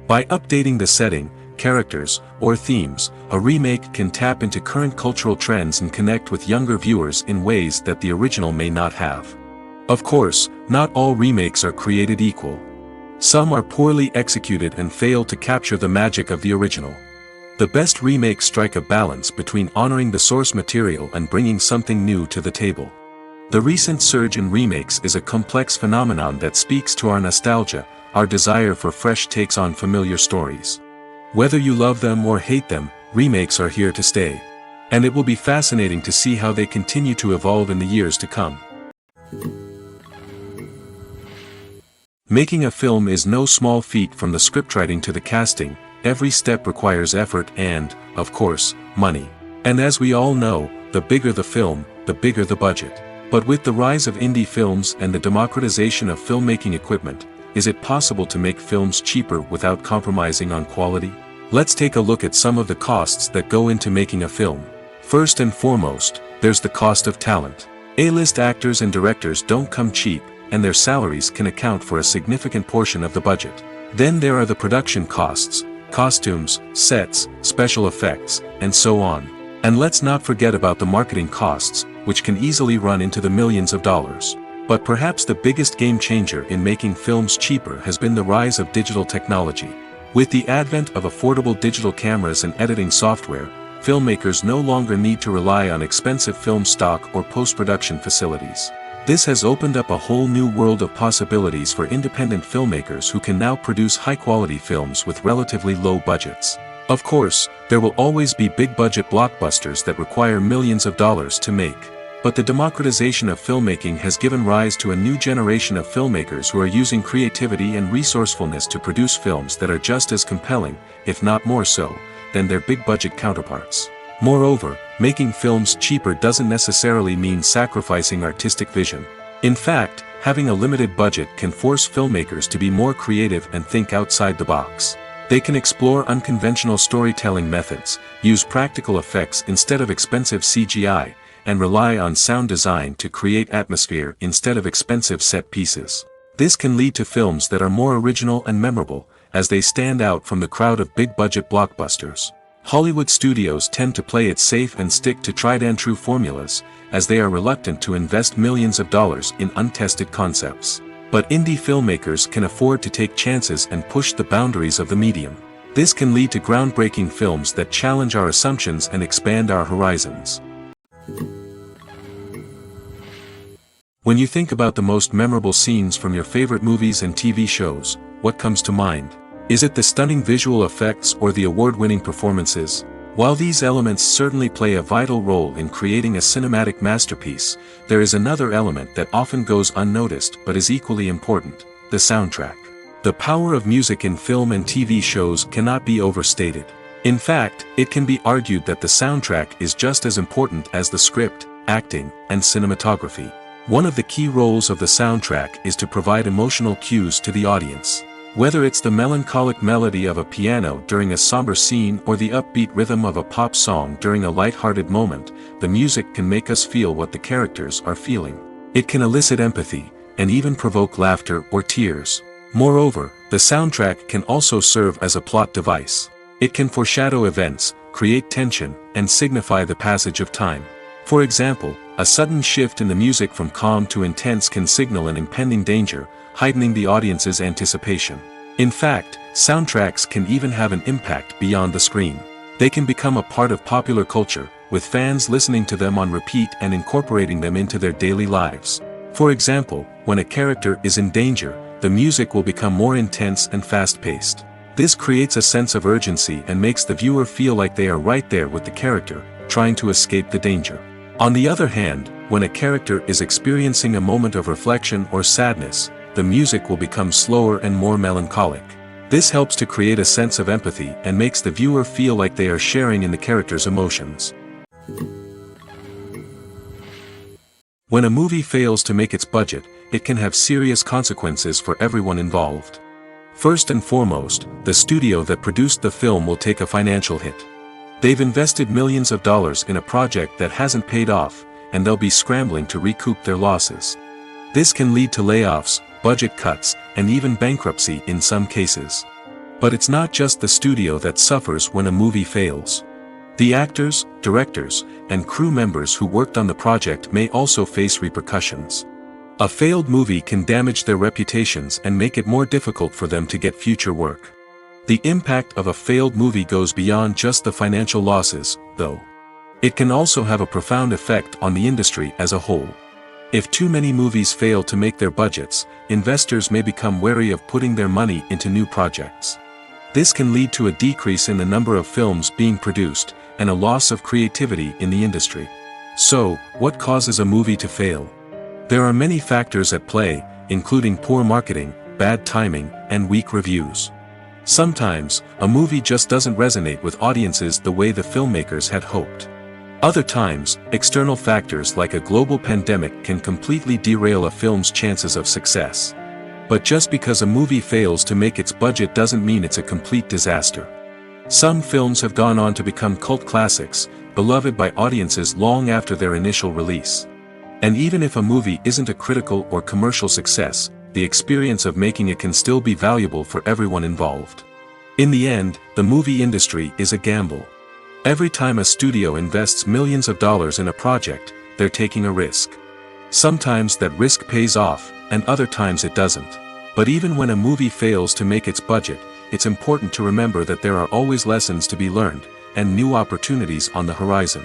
By updating the setting, characters, or themes, a remake can tap into current cultural trends and connect with younger viewers in ways that the original may not have. Of course, not all remakes are created equal. Some are poorly executed and fail to capture the magic of the original. The best remakes strike a balance between honoring the source material and bringing something new to the table. The recent surge in remakes is a complex phenomenon that speaks to our nostalgia, our desire for fresh takes on familiar stories. Whether you love them or hate them, remakes are here to stay. And it will be fascinating to see how they continue to evolve in the years to come. Making a film is no small feat. From the scriptwriting to the casting, every step requires effort and, of course, money. And as we all know, the bigger the film, the bigger the budget. But with the rise of indie films and the democratization of filmmaking equipment, is it possible to make films cheaper without compromising on quality? Let's take a look at some of the costs that go into making a film. First and foremost, there's the cost of talent. A-list actors and directors don't come cheap, and their salaries can account for a significant portion of the budget. Then there are the production costs, costumes, sets, special effects, and so on. And let's not forget about the marketing costs, which can easily run into the millions of dollars. But perhaps the biggest game changer in making films cheaper has been the rise of digital technology. With the advent of affordable digital cameras and editing software, filmmakers no longer need to rely on expensive film stock or post-production facilities. This has opened up a whole new world of possibilities for independent filmmakers who can now produce high-quality films with relatively low budgets. Of course, there will always be big-budget blockbusters that require millions of dollars to make. But the democratization of filmmaking has given rise to a new generation of filmmakers who are using creativity and resourcefulness to produce films that are just as compelling, if not more so, than their big-budget counterparts. Moreover, making films cheaper doesn't necessarily mean sacrificing artistic vision. In fact, having a limited budget can force filmmakers to be more creative and think outside the box. They can explore unconventional storytelling methods, use practical effects instead of expensive CGI, and rely on sound design to create atmosphere instead of expensive set pieces. This can lead to films that are more original and memorable, as they stand out from the crowd of big-budget blockbusters. Hollywood studios tend to play it safe and stick to tried-and-true formulas, as they are reluctant to invest millions of dollars in untested concepts. But indie filmmakers can afford to take chances and push the boundaries of the medium. This can lead to groundbreaking films that challenge our assumptions and expand our horizons. When you think about the most memorable scenes from your favorite movies and TV shows, what comes to mind? Is it the stunning visual effects or the award-winning performances? While these elements certainly play a vital role in creating a cinematic masterpiece, there is another element that often goes unnoticed but is equally important: the soundtrack. The power of music in film and TV shows cannot be overstated. In fact, it can be argued that the soundtrack is just as important as the script, acting, and cinematography. One of the key roles of the soundtrack is to provide emotional cues to the audience. Whether it's the melancholic melody of a piano during a somber scene or the upbeat rhythm of a pop song during a light-hearted moment, the music can make us feel what the characters are feeling. It can elicit empathy, and even provoke laughter or tears. Moreover, the soundtrack can also serve as a plot device. It can foreshadow events, create tension, and signify the passage of time. For example, a sudden shift in the music from calm to intense can signal an impending danger, heightening the audience's anticipation. In fact, soundtracks can even have an impact beyond the screen. They can become a part of popular culture, with fans listening to them on repeat and incorporating them into their daily lives. For example, when a character is in danger, the music will become more intense and fast-paced. This creates a sense of urgency and makes the viewer feel like they are right there with the character, trying to escape the danger. On the other hand, when a character is experiencing a moment of reflection or sadness, the music will become slower and more melancholic. This helps to create a sense of empathy and makes the viewer feel like they are sharing in the character's emotions. When a movie fails to make its budget, it can have serious consequences for everyone involved. First and foremost, the studio that produced the film will take a financial hit. They've invested millions of dollars in a project that hasn't paid off, and they'll be scrambling to recoup their losses. This can lead to layoffs, budget cuts, and even bankruptcy in some cases. But it's not just the studio that suffers when a movie fails. The actors, directors, and crew members who worked on the project may also face repercussions. A failed movie can damage their reputations and make it more difficult for them to get future work. The impact of a failed movie goes beyond just the financial losses, though. It can also have a profound effect on the industry as a whole. If too many movies fail to make their budgets, investors may become wary of putting their money into new projects. This can lead to a decrease in the number of films being produced, and a loss of creativity in the industry. So, what causes a movie to fail? There are many factors at play, including poor marketing, bad timing, and weak reviews. Sometimes, a movie just doesn't resonate with audiences the way the filmmakers had hoped. Other times, external factors like a global pandemic can completely derail a film's chances of success. But just because a movie fails to make its budget doesn't mean it's a complete disaster. Some films have gone on to become cult classics, beloved by audiences long after their initial release. And even if a movie isn't a critical or commercial success, the experience of making it can still be valuable for everyone involved. In the end, the movie industry is a gamble. Every time a studio invests millions of dollars in a project, they're taking a risk. Sometimes that risk pays off, and other times it doesn't. But even when a movie fails to make its budget, it's important to remember that there are always lessons to be learned, and new opportunities on the horizon.